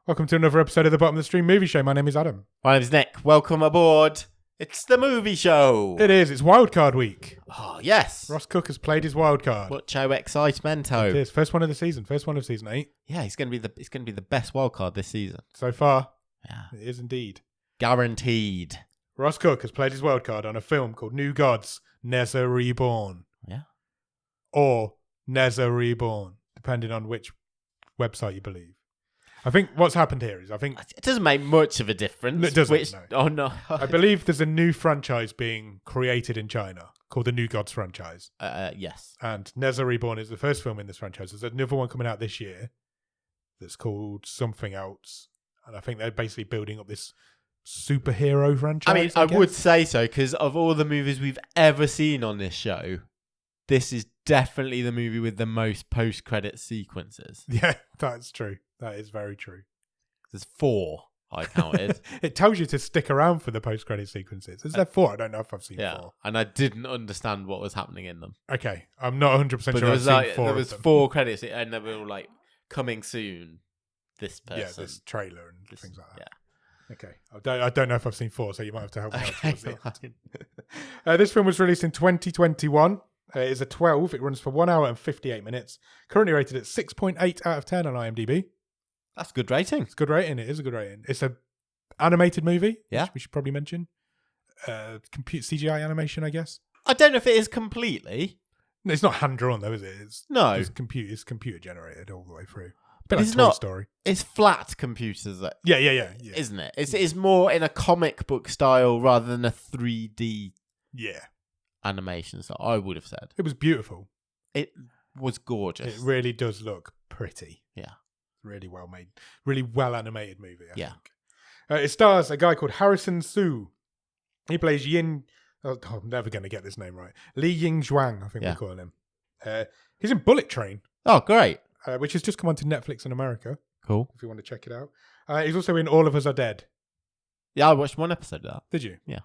Welcome to another episode of the Bottom of the Stream Movie Show. My name is Adam. My name's Nick. Welcome aboard. It's the movie show. It is. It's wildcard week. Oh, yes. Ross Cook has played his wildcard. Mucho excitemento. It is. First one of the season. First one of season 8. Yeah, it's gonna be the best wildcard this season. So far. Yeah. It is indeed. Guaranteed. Ross Cook has played his wildcard on a film called New Gods, Nezha Reborn. Yeah. Or Nezha Reborn, depending on which website you believe. I think what's happened here is It doesn't make much of a difference. It doesn't, no. Oh, no. I believe there's a new franchise being created in China called the New Gods franchise. Yes. And Nezha Reborn is the first film in this franchise. There's another one coming out this year that's called something else. And I think they're basically building up this superhero franchise. I mean, I would say so, because of all the movies we've ever seen on this show, this is definitely the movie with the most post-credit sequences. Yeah, that's true. That is very true. There's 4, I counted. It tells you to stick around for the post-credit sequences. Is there 4? I don't know if I've seen 4. And I didn't understand what was happening in them. Okay, I'm not 100% But sure there was I've seen 4 there was 4 credits, and they were all like, coming soon, this person. Yeah, this trailer and things like that. Yeah. Okay, I don't know if I've seen 4, so you might have to help me out towards the Okay. end. This film was released in 2021. It is a 12. It runs for 1 hour and 58 minutes. Currently rated at 6.8 out of 10 on IMDb. That's a good rating. It's a good rating. It is a good rating. It's a animated movie. Yeah. Which we should probably mention. Computer CGI animation, I guess. I don't know if it is completely. No, it's not hand drawn though, is it? It's computer generated all the way through. Bit like It's Toy not- Story. It's flat computers, Yeah. isn't it? It's more in a comic book style rather than a 3D Yeah. animation. So I would have said It was beautiful. it was gorgeous. It really does look pretty. Yeah. Really well made. Really well animated movie, I Yeah. think. It stars a guy called Harrison Su. He plays Yin. Oh, I'm never going to get this name right. Li Ying Zhuang, I think we're calling him. He's in Bullet Train, Oh, great. which has just come onto Netflix in America, Cool. if you want to check it out. He's also in All of Us Are Dead. Yeah, I watched one episode of that. Did you? It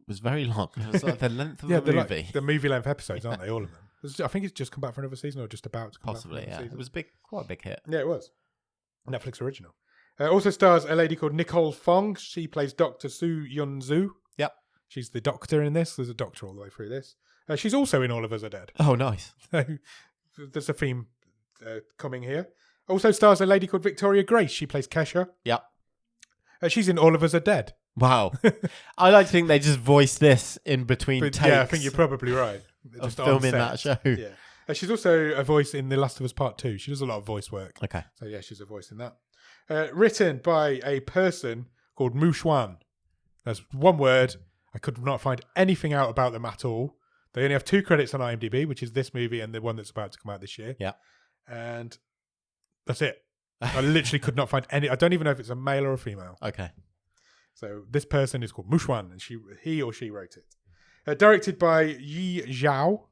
was very long. It was like the length of Yeah, the they're movie. like the movie-length episodes, aren't they? All of them. I think it's just come back for another season or just about to come Possibly, back for yeah. another It season. was quite a big hit. Yeah, it was. Netflix original. Also stars a lady called Nicole Fong. She plays Dr. Su Yun Zhu. Yep. She's the doctor in this. There's a doctor all the way through this. She's also in All of Us Are Dead. Oh, nice. There's a theme coming here. Also stars a lady called Victoria Grace. She plays Kesha. Yep. She's in All of Us Are Dead. Wow. I like to think they just voiced this in between takes. Yeah, I think you're probably right. of Just on filming set. that show. Yeah. She's also a voice in The Last of Us Part 2. She does a lot of voice work. Okay. So yeah, she's a voice in that. Written by a person called Mu Xuan. That's one word. I could not find anything out about them at all. They only have 2 credits on IMDb, which is this movie and the one that's about to come out this year. Yeah. And that's it. I literally could not find any. I don't even know if it's a male or a female. Okay. So this person is called Mu Xuan, and he or she wrote it. Directed by Ji Zhao,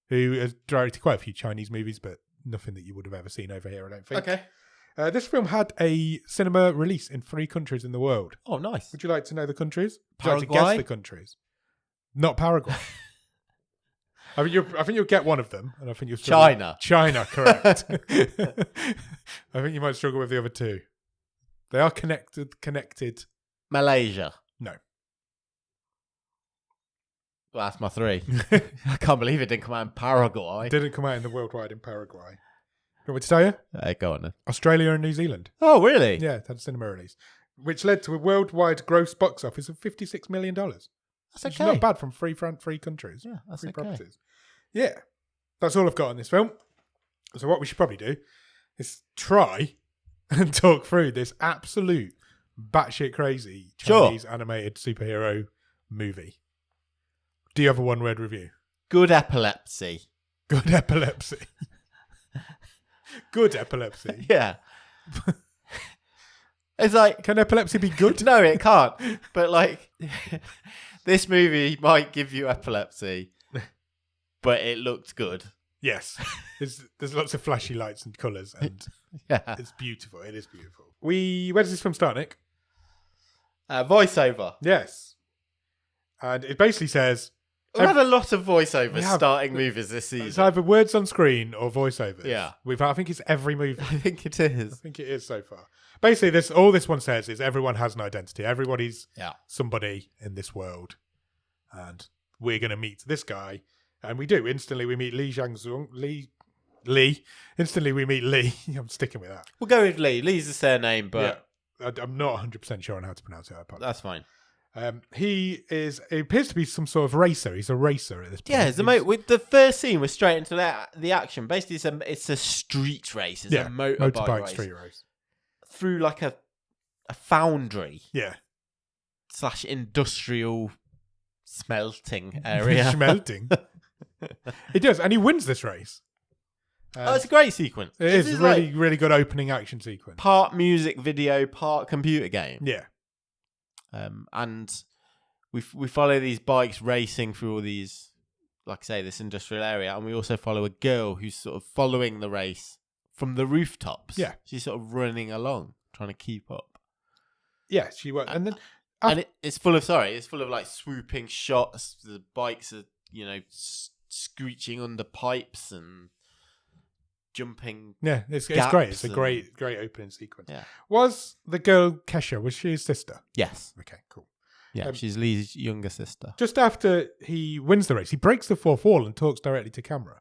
who has directed quite a few Chinese movies, but nothing that you would have ever seen over here, I don't think. Okay. This film had a cinema release in 3 countries in the world. Oh, nice. Would you like to know the countries? Would you like to Paraguay? guess the countries? Not Paraguay. I think you'll get one of them, and I think you'll struggle. China. China, correct. I think you might struggle with the other 2. They are connected. Malaysia. No. Well, that's my 3. I can't believe it didn't come out in Paraguay. Didn't come out in the worldwide in Paraguay. You want me to tell you? Go on then. Australia and New Zealand. Oh, really? Yeah, it had a cinema release, which led to a worldwide gross box office of $56 million. That's Which okay. is not bad from 3 countries. Yeah, that's 3 okay. properties. Yeah, that's all I've got on this film. So what we should probably do is try and talk through this absolute batshit crazy Chinese animated superhero movie. Do you have a one-word review? Good epilepsy. Good epilepsy. Good epilepsy. Yeah. It's like, Can epilepsy be good? no, it can't. But like, this movie might give you epilepsy, but it looked good. Yes. There's lots of flashy lights and colours, and Yeah. it's beautiful. It is beautiful. Where does this film start, Nick? Voiceover. Yes. And it basically says We've had a lot of voiceovers We have. starting movies this it's season. either words on screen or voiceovers. Yeah. I think it's every movie. I think it I is. think it is so far. Basically, this one says is everyone has an identity. Everybody's Yeah. somebody in this world, and we're going to meet this guy, and we do. Instantly, we meet Lee. Instantly, we meet Lee. I'm sticking with that. We'll go with Lee. Lee's the surname, but I'm not 100% sure on how to pronounce it. that's fine. He appears to be some sort of racer. He's a racer at this point. Yeah, with the first scene, we're straight into the action. Basically, it's a street race. It's a motorbike race. Street race. Through like a foundry. Yeah. / industrial smelting area. Smelting. He does, and he wins this race. It's a great sequence. It is a really, really good opening action sequence. Part music video, part computer game. Yeah. And we follow these bikes racing through all these, like I say, this industrial area, and we also follow a girl who's sort of following the race from the rooftops. Yeah, she's sort of running along, trying to keep up. Yeah, she was, and then it's full of like swooping shots. The bikes are screeching under pipes and jumping. Yeah, it's great. It's a great opening sequence. Yeah. Was the girl Kesha? Was she his sister? Yes. Okay, cool. Yeah, she's Lee's younger sister. Just after he wins the race, he breaks the fourth wall and talks directly to camera.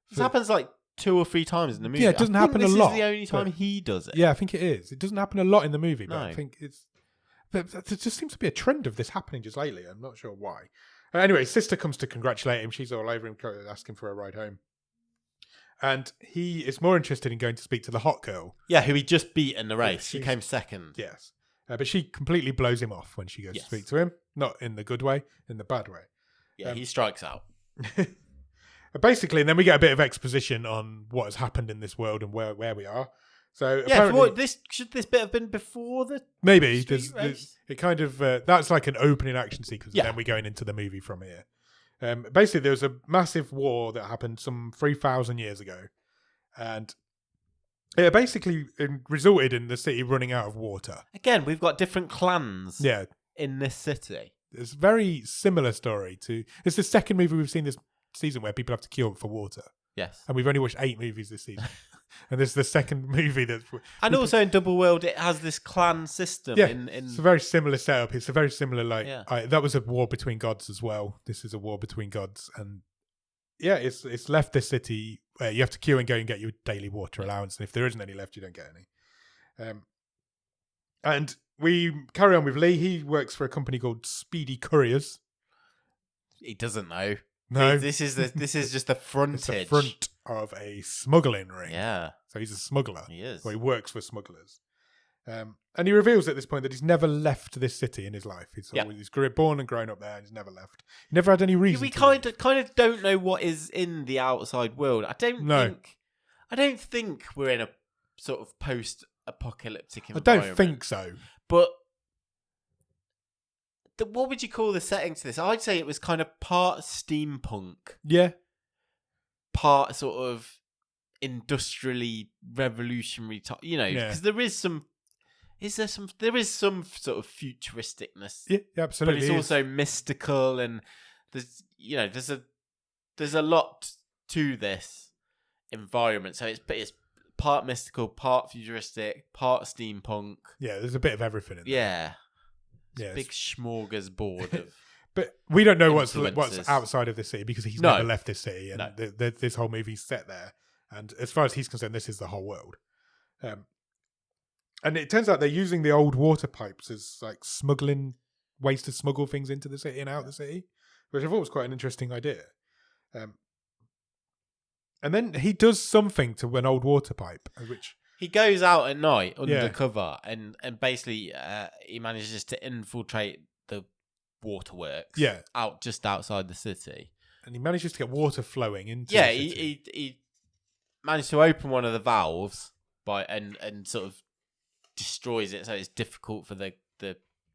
This happens like 2 or 3 times in the movie. Yeah, it doesn't happen a lot. This is the only time he does it. Yeah, I think it is. It doesn't happen a lot in the movie, but No. I think it's. But there just seems to be a trend of this happening just lately. I'm not sure why. Anyway, his sister comes to congratulate him. She's all over him, asking for a ride home. And he is more interested in going to speak to the hot girl. Yeah, who he just beat in the race. Yeah, she came second. Yes. But she completely blows him off when she goes to speak to him. Not in the good way, in the bad way. Yeah, he strikes out. Basically, and then we get a bit of exposition on what has happened in this world and where we are. So yeah, apparently, should this bit have been before the maybe street race? it kind of that's like an opening action sequence, and then we're going into the movie from here. Basically, there was a massive war that happened some 3,000 years ago, and it basically resulted in the city running out of water. Again, we've got different clans. Yeah, in this city, it's a very similar story to. It's the second movie we've seen this season where people have to queue up for water. Yes, and we've only watched 8 movies this season. And this is the second movie that... And also in Double World, it has this clan system. Yeah, it's a very similar setup. It's a very similar, that was a war between gods as well. This is a war between gods. And yeah, it's left this city where you have to queue and go and get your daily water allowance. And if there isn't any left, you don't get any. And we carry on with Lee. He works for a company called Speedy Couriers. He doesn't know. No. This is just the frontage. It's the front of a smuggling ring. Yeah. So he's a smuggler. He is. Or he works for smugglers. And he reveals at this point that he's never left this city in his life. He's born and grown up there and he's never left. He never had any reason we to kind leave. of don't know what is in the outside world. I don't think we're in a sort of post-apocalyptic environment. I don't think so. But what would you call the setting to this? I'd say it was kind of part steampunk. Yeah. Part sort of industrially revolutionary type, because there is some sort of futuristicness. Yeah, absolutely. But it's also mystical, and there's a lot to this environment. So it's part mystical, part futuristic, part steampunk. Yeah, there's a bit of everything in there. Yeah. Big smorgasbord of. But we don't know what's outside of the city because he's never left this city, and this whole movie's set there. And as far as he's concerned, this is the whole world. And it turns out they're using the old water pipes as like smuggling ways to smuggle things into the city and out of the city, which I thought was quite an interesting idea. And then he does something to an old water pipe, which. He goes out at night undercover and basically he manages to infiltrate the waterworks just outside the city. And he manages to get water flowing into the city. He managed to open one of the valves and sort of destroys it, so it's difficult for the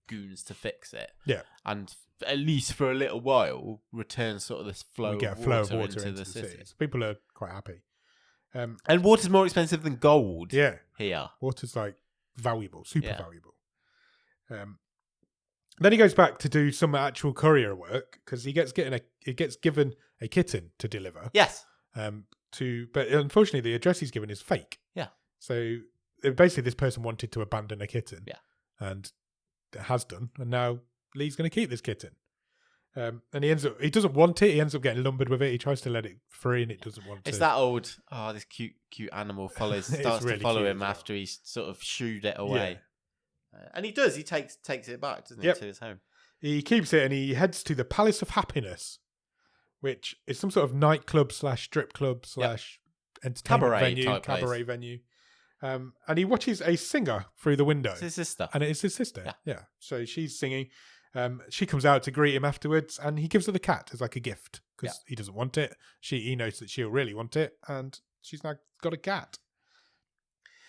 goons to fix it. Yeah. And at least for a little while returns sort of this flow of water into the city. So people are quite happy. And water's more expensive than gold. Yeah, here water's like valuable, super valuable. Then he goes back to do some actual courier work because he gets given a kitten to deliver. Yes. But unfortunately, the address he's given is fake. Yeah. So basically this person wanted to abandon a kitten. Yeah. And has done. And now Lee's going to keep this kitten. And he doesn't want it. He ends up getting lumbered with it. He tries to let it free and it doesn't want to. It's that old, this cute animal starts really to follow cute him as well. after he's sort of shooed it away. And he does. He takes it back, doesn't he, Yep. to his home. He keeps it and he heads to the Palace of Happiness, which is some sort of nightclub / strip club / entertainment cabaret venue. And he watches a singer through the window. It's his sister. And it is his sister. Yeah. So she's singing. She comes out to greet him afterwards, and he gives her the cat as like a gift because he doesn't want it. He knows that she'll really want it, and she's now got a cat.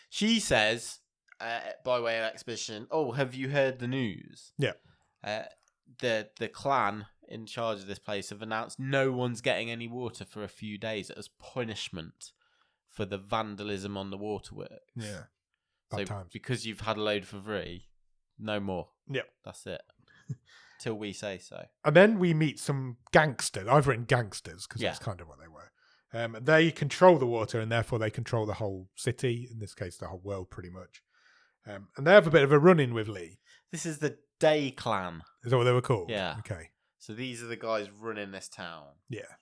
She says, by way of exposition, "Oh, have you heard the news?" Yeah. The clan in charge of this place have announced no one's getting any water for a few days as punishment for the vandalism on the waterworks. Yeah. So Bad times. because you've had a load for free, no more. Yep. That's it. Till we say so. And then we meet some gangsters. I've written gangsters because that's kind of what they were. They control the water and therefore they control the whole city, in this case the whole world pretty much. And they have a bit of a run-in with Lee. This is the Day Clan. Is that what they were called? Yeah. Okay. So these are the guys running this town. Yeah.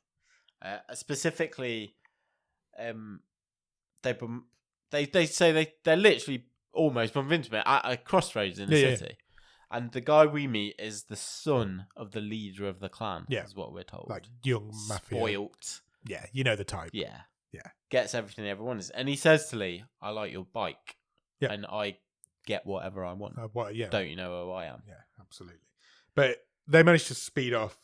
Specifically, they say they're literally almost bumped into me at a crossroads in the city. And the guy we meet is the son of the leader of the clan, is what we're told. Like young mafia. Spoilt. Yeah, you know the type. Yeah. Yeah. Gets everything everyone is. And he says to Lee, "I like your bike. Yeah. And I get whatever I want. Don't you know who I am?" Yeah, absolutely. But they manage to speed off.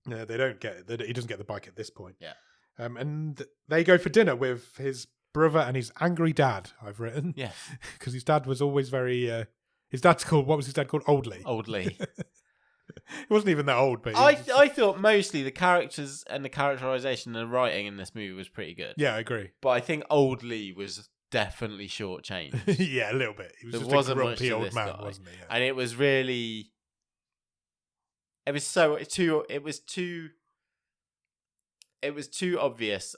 They don't get he doesn't get the bike at this point. Yeah. And they go for dinner with his brother and his angry dad, I've written. Yeah. Because his dad was always very... his dad's called... What was his dad called? Old Lee. Old Lee. He wasn't even that old, but... I thought mostly the characters and the characterization and the writing in this movie was pretty good. Yeah, I agree. But I think Old Lee was definitely shortchanged. Yeah, a little bit. He was There just wasn't a much grumpy to old this man, guy. wasn't he? Yeah. And it was really... It was too obvious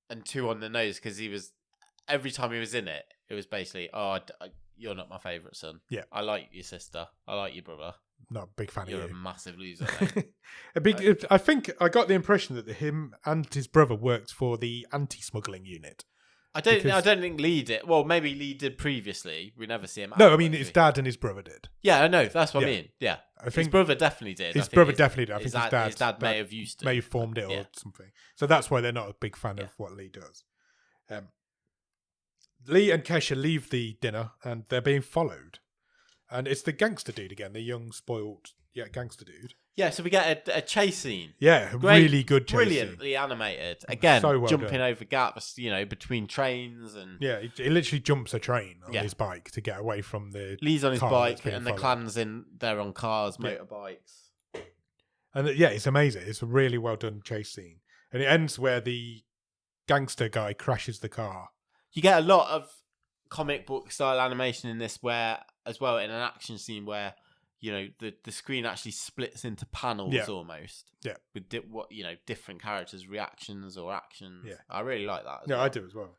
and too on the nose because he was... Every time he was in it, it was basically, you're not my favourite son. Yeah. I like your sister. I like your brother. Not a big fan You're of a you. massive loser, mate. I think I got the impression that him and his brother worked for the anti-smuggling unit. I don't think Lee did. Well, maybe Lee did previously. We never see him. No, I mean his dad and his brother did. Yeah, I know. That's what I mean. Yeah, I his think brother definitely did. His brother definitely did. I think his dad may have used to. may have formed it or something. So that's why they're not a big fan of what Lee does. Lee and Kesha leave the dinner and they're being followed. And it's the gangster dude again, the young, spoiled, gangster dude. Yeah, so we get a chase scene. Yeah, Great, really good chase brilliantly scene. animated. Again, So well jumping done. over gaps, between trains and Yeah, he literally jumps a train on his bike to get away from the Lee's on his car bike that's being and the followed. clan's in there on cars, Yeah. motorbikes. And it's amazing. It's a really well done chase scene. And it ends where the gangster guy crashes the car. You get a lot of comic book style animation in this, where as well in an action scene where the screen actually splits into panels almost. Yeah. With different characters' reactions or actions. Yeah. I really like that. I do as well.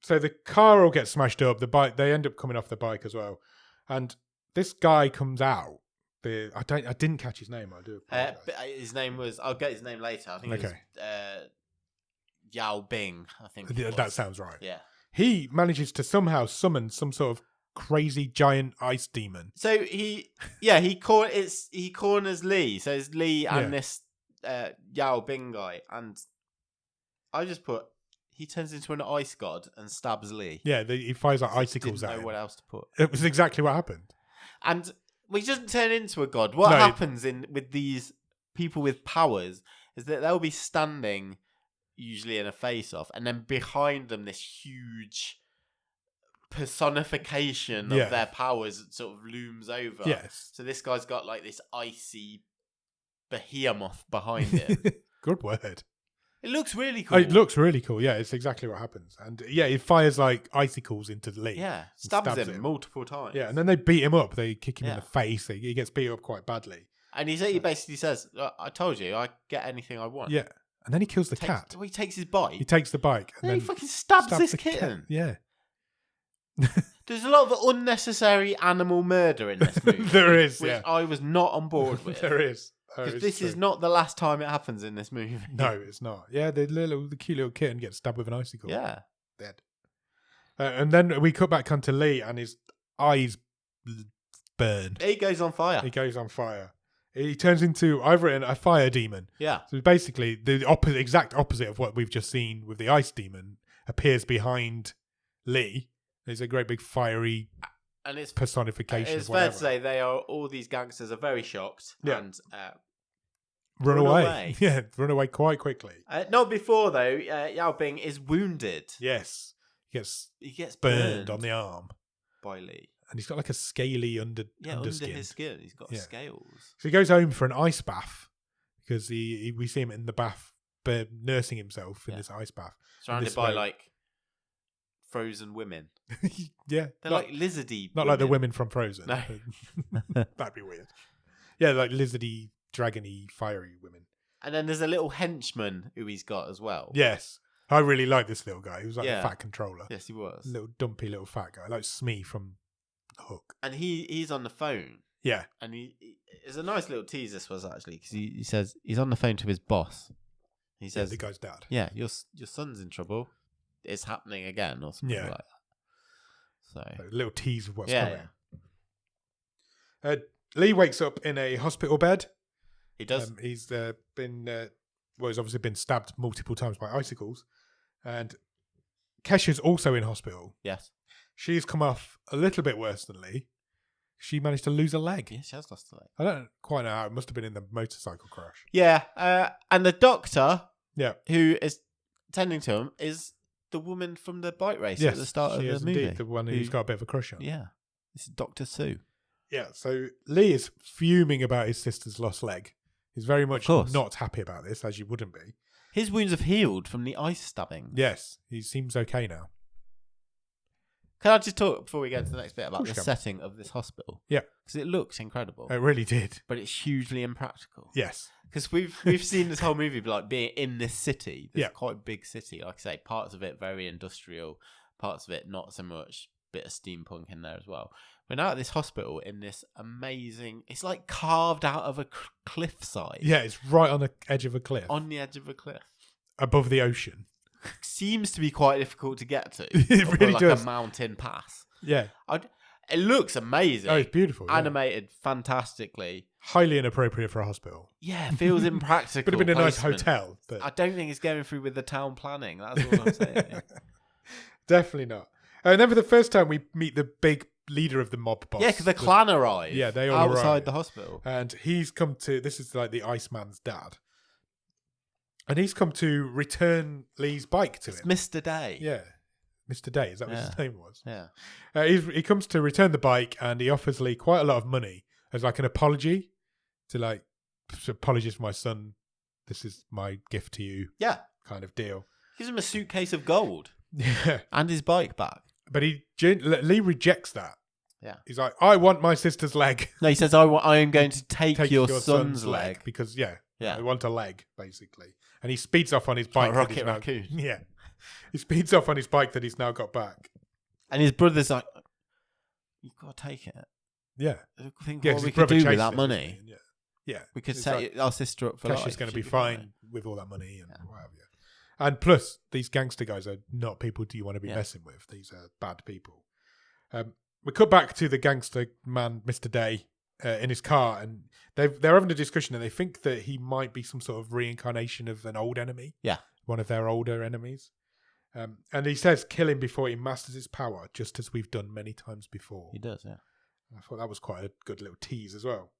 So the car all gets smashed up. The bike, they end up coming off the bike as well. And this guy comes out. I didn't catch his name. I do apologize. But his name was. I'll get his name later. I think it was Yao Bing. I think That sounds right. Yeah. He manages to somehow summon some sort of crazy giant ice demon. So he corners Lee. So it's Lee and this Yao Bing guy, and I just put he turns into an ice god and stabs Lee. Yeah, he fires like icicles Didn't at know him. what else to put. It was exactly what happened. And he doesn't turn into a god. What happens with these people with powers is that they'll be standing usually in a face-off, and then behind them this huge personification of their powers sort of looms over. Yes. So this guy's got like this icy behemoth behind him. Good word. It looks really cool. It looks really cool. Yeah, it's exactly what happens. And he fires like icicles into Lee. Yeah, stabs him multiple times. Yeah, and then they beat him up. They kick him in the face. He gets beat up quite badly. And he basically says, "I told you, I get anything I want." Yeah, And then he kills the cat. He takes his bike. He takes the bike. And then then he fucking stabs this the kitten. Cat. Yeah. There's a lot of unnecessary animal murder in this movie. There is, which yeah. I was not on board with. There is. Because this is not the last time it happens in this movie. No, it's not. Yeah, the cute little kitten gets stabbed with an icicle. Yeah. Dead. And then we cut back onto Lee and his eyes burned. He goes on fire. He goes on fire. He turns into, I've written, a fire demon. Yeah. So basically, the exact opposite of what we've just seen with the ice demon appears behind Lee. There's a great big fiery and it's personification. It's fair to say all these gangsters are very shocked and run away. Yeah, run away quite quickly. Not before though. Yao Bing is wounded. Yes, he gets burned on the arm by Lee, and he's got like a scaly underskin. Under his skin. He's got scales. So he goes home for an ice bath because we see him in the bath, nursing himself in this ice bath, surrounded by like frozen women. Yeah, they're like lizardy. Not like the women from Frozen. No. That'd be weird. Yeah, like lizardy, dragony, fiery women. And then there's a little henchman who he's got as well. Yes. I really like this little guy. He was like a fat controller. Yes, he was. Little dumpy little fat guy, like Smee from Hook. And he's on the phone. Yeah. And it's a nice little tease this was actually, because he says he's on the phone to his boss. He says, the guy's dad. Yeah, your son's in trouble. It's happening again or something like that. So a little tease of what's coming. Yeah. Lee wakes up in a hospital bed. He does. He's he's obviously been stabbed multiple times by icicles. And Kesha's also in hospital. Yes. She's come off a little bit worse than Lee. She managed to lose a leg. Yeah, she has lost a leg. I don't quite know how. It must have been in the motorcycle crash. Yeah. And the doctor who is tending to him is the woman from the bike race at the start of the movie. Indeed, the one who's got a bit of a crush on. Yeah. This is Dr. Sue. Yeah, so Lee is fuming about his sister's lost leg. He's very much not happy about this, as you wouldn't be. His wounds have healed from the ice stabbing. Yes, he seems okay now. Can I just talk before we get to the next bit about the setting of this hospital? Yeah. Because it looks incredible. It really did. But it's hugely impractical. Yes. Because we've seen this whole movie like being in this city. This quite a big city. Like I say, parts of it very industrial, parts of it not so much. Bit of steampunk in there as well. We're now at this hospital in this amazing... It's like carved out of a cliffside. Yeah, it's right on the edge of a cliff. On the edge of a cliff. Above the ocean. Seems to be quite difficult to get to. It really like does. A mountain pass. Yeah. It looks amazing. Oh, it's beautiful. Animated fantastically. Highly inappropriate for a hospital. Yeah, feels impractical. Would have been a nice hotel. But... I don't think it's going through with the town planning. That's all I'm saying. Definitely not. And then for the first time, we meet the big leader of the mob boss. Yeah, because the clan arrive. Yeah, they all outside arrive. The hospital. And he's come to... This is like the Iceman's dad. And he's come to return Lee's bike to him. Mr. Day. Yeah. Mr. Day, is that what his name was? Yeah. He comes to return the bike and he offers Lee quite a lot of money as like an apology to like, apologies for my son. This is my gift to you. Yeah. Kind of deal. Gives him a suitcase of gold. Yeah. And his bike back. But Lee rejects that. Yeah. He's like, I want my sister's leg. No, he says, I am going to take your son's leg. Because, I want a leg, basically. And he speeds off on his bike. Like Rocket Raccoon. Yeah. He speeds off on his bike that he's now got back. And his brother's like, you've got to take it. Yeah. Think what we could do with that money. Yeah. We could set our sister up for life. She's going to be fine with all that money and what have you. And plus, these gangster guys are not people you want to be messing with. These are bad people. We cut back to the gangster man, Mr. Day, in his car, and they're having a discussion, and they think that he might be some sort of reincarnation of an old enemy. Yeah. One of their older enemies. And he says, kill him before he masters his power, just as we've done many times before. He does, yeah. I thought that was quite a good little tease as well.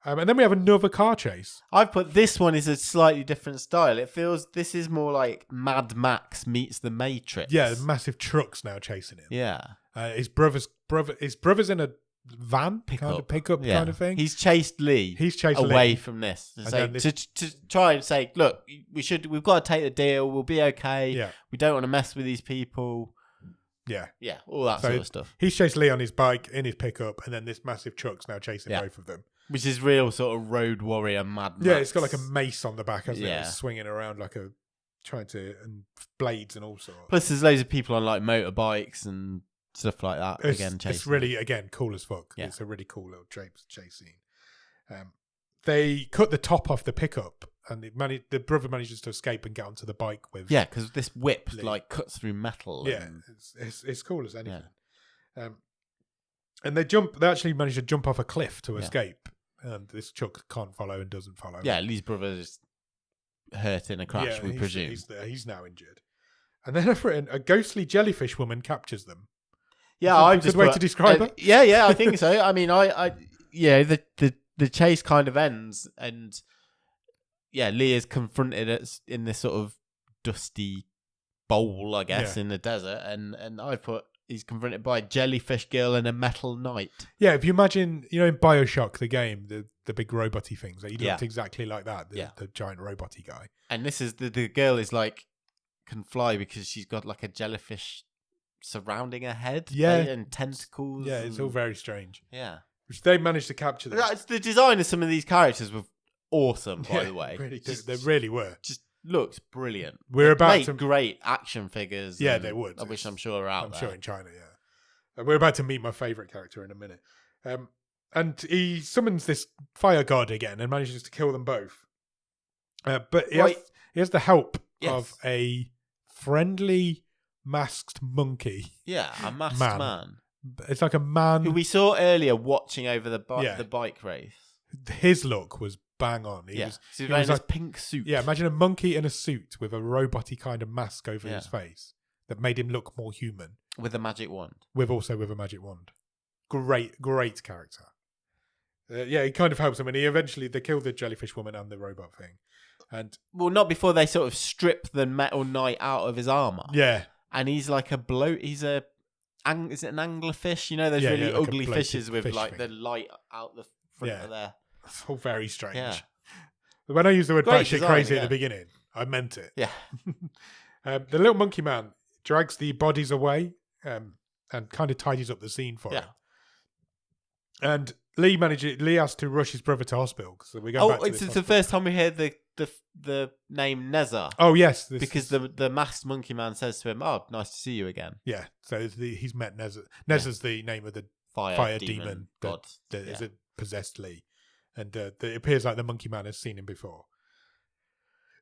And then we have another car chase. I've put this one is a slightly different style. It feels this is more like Mad Max meets the Matrix. Yeah, massive trucks now chasing him. Yeah. His brother's in a van, pickup kind of thing. He's chased Lee. Away from this, to try and say, look, we've got to take the deal. We'll be okay. Yeah. We don't want to mess with these people. Yeah. Yeah, all that sort of stuff. He's chased Lee on his bike in his pickup, and then this massive truck's now chasing both of them. Which is real sort of road warrior Mad Max. Yeah, it's got like a mace on the back, hasn't it? Yeah. It's swinging around like and blades and all sorts. Plus, there's loads of people on like motorbikes and stuff like that. It's really, cool as fuck. Yeah. It's a really cool little chase scene. They cut the top off the pickup, and the brother manages to escape and get onto the bike with. Yeah, because this whip Lee. like cuts through metal. Yeah, and... it's cool as anything. Yeah. And they actually manage to jump off a cliff to escape, and this Chuck can't follow and doesn't follow. Yeah, Lee's brother's hurt in a crash, we presume. He's now injured. And then I've written, a ghostly jellyfish woman captures them. Yeah, I've just way to describe that. Yeah, I think so. I mean, the chase kind of ends, and Lee is confronted in this sort of dusty bowl, I guess, in the desert, and I put he's confronted by a jellyfish girl and a metal knight. Yeah, if you imagine, in BioShock, the game, the big robot-y things, he looked exactly like that, the giant robot-y guy. And this is the girl is like can fly because she's got like a jellyfish surrounding her head, and tentacles. Yeah, it's all very strange. Yeah, which they managed to capture. The design of some of these characters were awesome, by the way. Really they really were. Just looked brilliant. We're about to great action figures. Yeah, they would. Which I'm sure are out there. I'm sure in China, we're about to meet my favourite character in a minute. And he summons this fire god again and manages to kill them both. But he has the help of a friendly masked monkey. Yeah, a masked man. It's like a man who we saw earlier watching over the bike race. His look was bang on. He was wearing this pink suit. Yeah, imagine a monkey in a suit with a robot-y kind of mask over his face that made him look more human. With a magic wand. With a magic wand. Great character. He kind of helps him, and they kill the jellyfish woman and the robot thing. And not before they sort of strip the metal knight out of his armor. Yeah. And he's like is it an anglerfish? Those really like ugly fishes with like the light out the front of there. It's all very strange. Yeah. When I used the word batshit crazy at the beginning, I meant it. Yeah. The little monkey man drags the bodies away and kind of tidies up the scene for him. And Lee has to rush his brother to hospital. So we go back to it's the first time we heard the name Nezha. Oh yes, because the masked monkey man says to him, "Oh, nice to see you again." Yeah, so he's met Nezha. Nezha's the name of the fire demon god that is possessed Lee, and it appears like the monkey man has seen him before,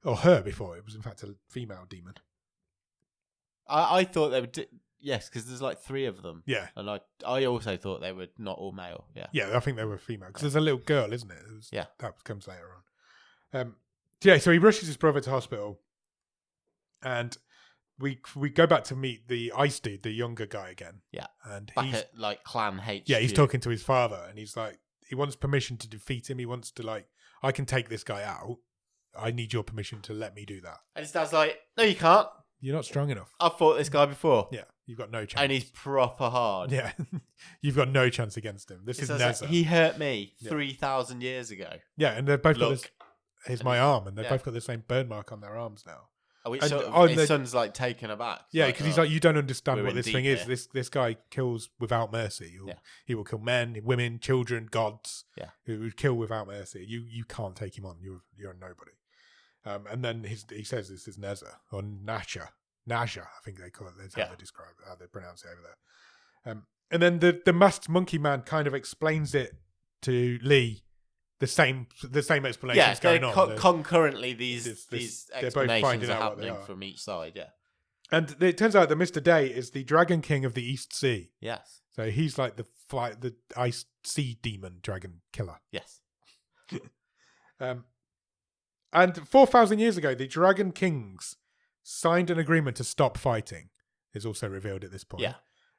or her before. It was in fact a female demon. I thought they would. Yes, because there's like 3 of them. Yeah. And I also thought they were not all male. Yeah. Yeah, I think they were female. Because there's a little girl, isn't it? That comes later on. So he rushes his brother to hospital. And we go back to meet the ice dude, the younger guy again. Yeah. And back at like Clan HQ. Yeah, he's talking to his father. And he's like, he wants permission to defeat him. He wants to I can take this guy out. I need your permission to let me do that. And his dad's like, no, you can't. You're not strong enough. I've fought this guy before. Yeah, you've got no chance. And he's proper hard. Yeah, you've got no chance against him. This is Nezha. He hurt me 3,000 years ago. Yeah, and they've both got this. Here's my arm, and they've both got the same burn mark on their arms now. His son's like taken aback. Yeah, because he's like, you don't understand what this thing is. This guy kills without mercy. He will kill men, women, children, gods. Yeah, who would kill without mercy. You can't take him on. You're a nobody. And then he says this is Nezha or Nasha, I think they call it. That's how they describe it, how they pronounce it over there. And then the masked monkey man kind of explains it to Lee. The same explanations going on. Concurrently, these explanations are happening from each side. Yeah, and it turns out that Mr. Day is the Dragon King of the East Sea. Yes, so he's like the ice sea demon dragon killer. Yes. And 4,000 years ago, the Dragon Kings signed an agreement to stop fighting. Is also revealed at this point. Yeah,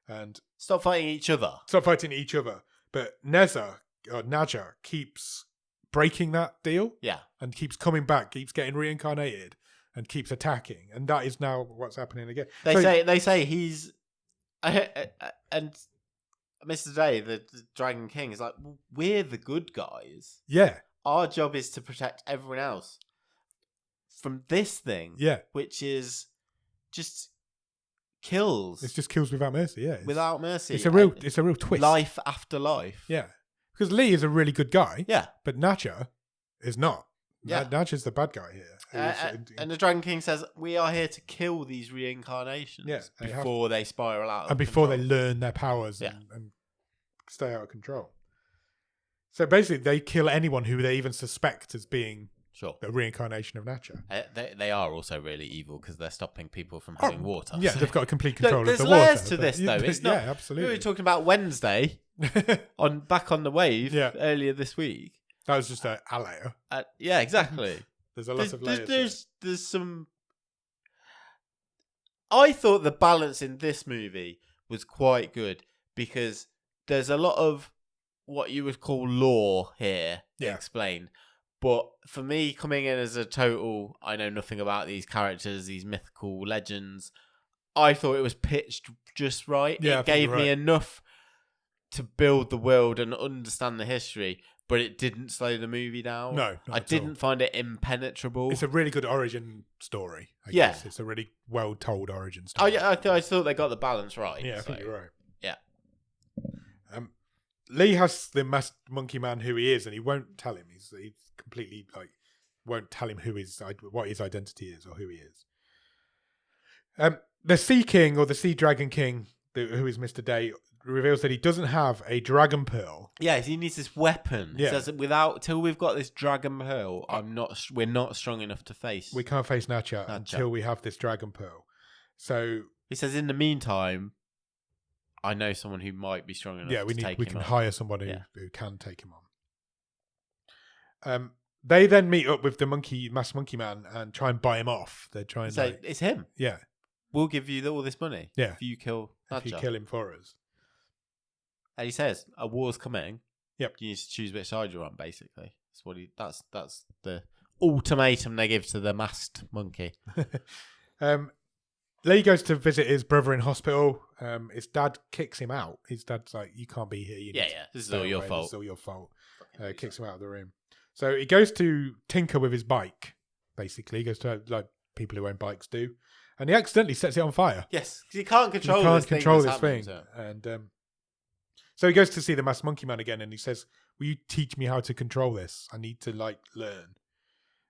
and stop fighting each other. But Nezha keeps breaking that deal. Yeah, and keeps coming back, keeps getting reincarnated, and keeps attacking. And that is now what's happening again. They say he's and Mr. Day, the Dragon King, is like, well, we're the good guys. Yeah. Our job is to protect everyone else from this thing. Yeah. Which is just kills. It's just kills without mercy, yeah. Without mercy. It's a real twist. Life after life. Yeah. Because Lee is a really good guy. Yeah. But Nacha is not. Yeah. Nacha's the bad guy here. And the Dragon King says, we are here to kill these reincarnations before they spiral out. And before they learn their powers and stay out of control. So basically, they kill anyone who they even suspect as being the reincarnation of Nacha. They are also really evil because they're stopping people from having water. Yeah, they've got complete control of the water. There's layers to this, though. It's not, yeah, absolutely. We were talking about Wednesday back on the wave earlier this week. That was just a layer. Yeah, exactly. There's a lot of layers. There's some. I thought the balance in this movie was quite good because there's a lot of what you would call lore here explained. But for me, coming in as a total, I know nothing about these characters, these mythical legends, I thought it was pitched just right. Yeah, it gave me enough to build the world and understand the history, but it didn't slow the movie down. No, I didn't find it impenetrable. It's a really good origin story. I guess. It's a really well told origin story. I thought they got the balance right. Yeah, I think you're right. Yeah. Lee has the masked monkey man who he is, and he won't tell him. He's completely won't tell him what his identity is or who he is. The Sea King or the Sea Dragon King, who is Mr. Day, reveals that he doesn't have a dragon pearl. Yeah, he needs this weapon. Yeah. He says till we've got this dragon pearl, we're not strong enough to face. We can't face Nacha until we have this dragon pearl. So he says, in the meantime, I know someone who might be strong enough. Yeah, we can hire someone who can take him on. They then meet up with the masked monkey man and try and buy him off. They're trying to say it's him. Yeah, we'll give you all this money. Yeah, if you kill Nacha. If you kill him for us. And he says, a war's coming. Yep. You need to choose which side you're on, basically. That's the ultimatum they give to the masked monkey. Lee goes to visit his brother in hospital. His dad kicks him out. His dad's like, you can't be here. This is all your fault. This is all your fault. Kicks him out of the room. So he goes to tinker with his bike, basically. He goes to, like people who own bikes do. And he accidentally sets it on fire. Yes, because he can't control this thing. And so he goes to see the masked monkey man again, and he says, will you teach me how to control this? I need to learn.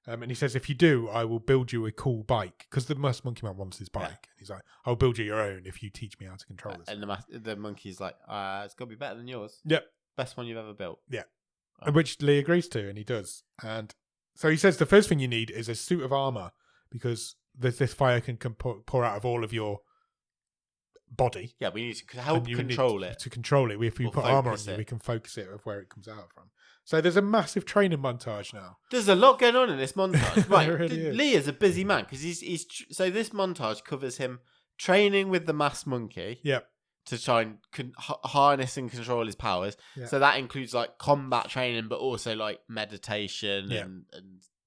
And he says, if you do, I will build you a cool bike. Because the masked monkey man wants his bike. And he's like, I'll build you your own if you teach me how to control this. And the monkey's like, it's got to be better than yours. Yep. Best one you've ever built. Yeah. Which Lee agrees to, and he does. And so he says the first thing you need is a suit of armor, because this fire can pour out of all of your body. Yeah, we need to help control it. To control it, if we put armor on you, we can focus it of where it comes out from. So there's a massive training montage now. There's a lot going on in this montage. Right, really Lee is a busy man because so this montage covers him training with the masked monkey. Yep. To try and harness and control his powers. Yeah. So that includes combat training, but also meditation and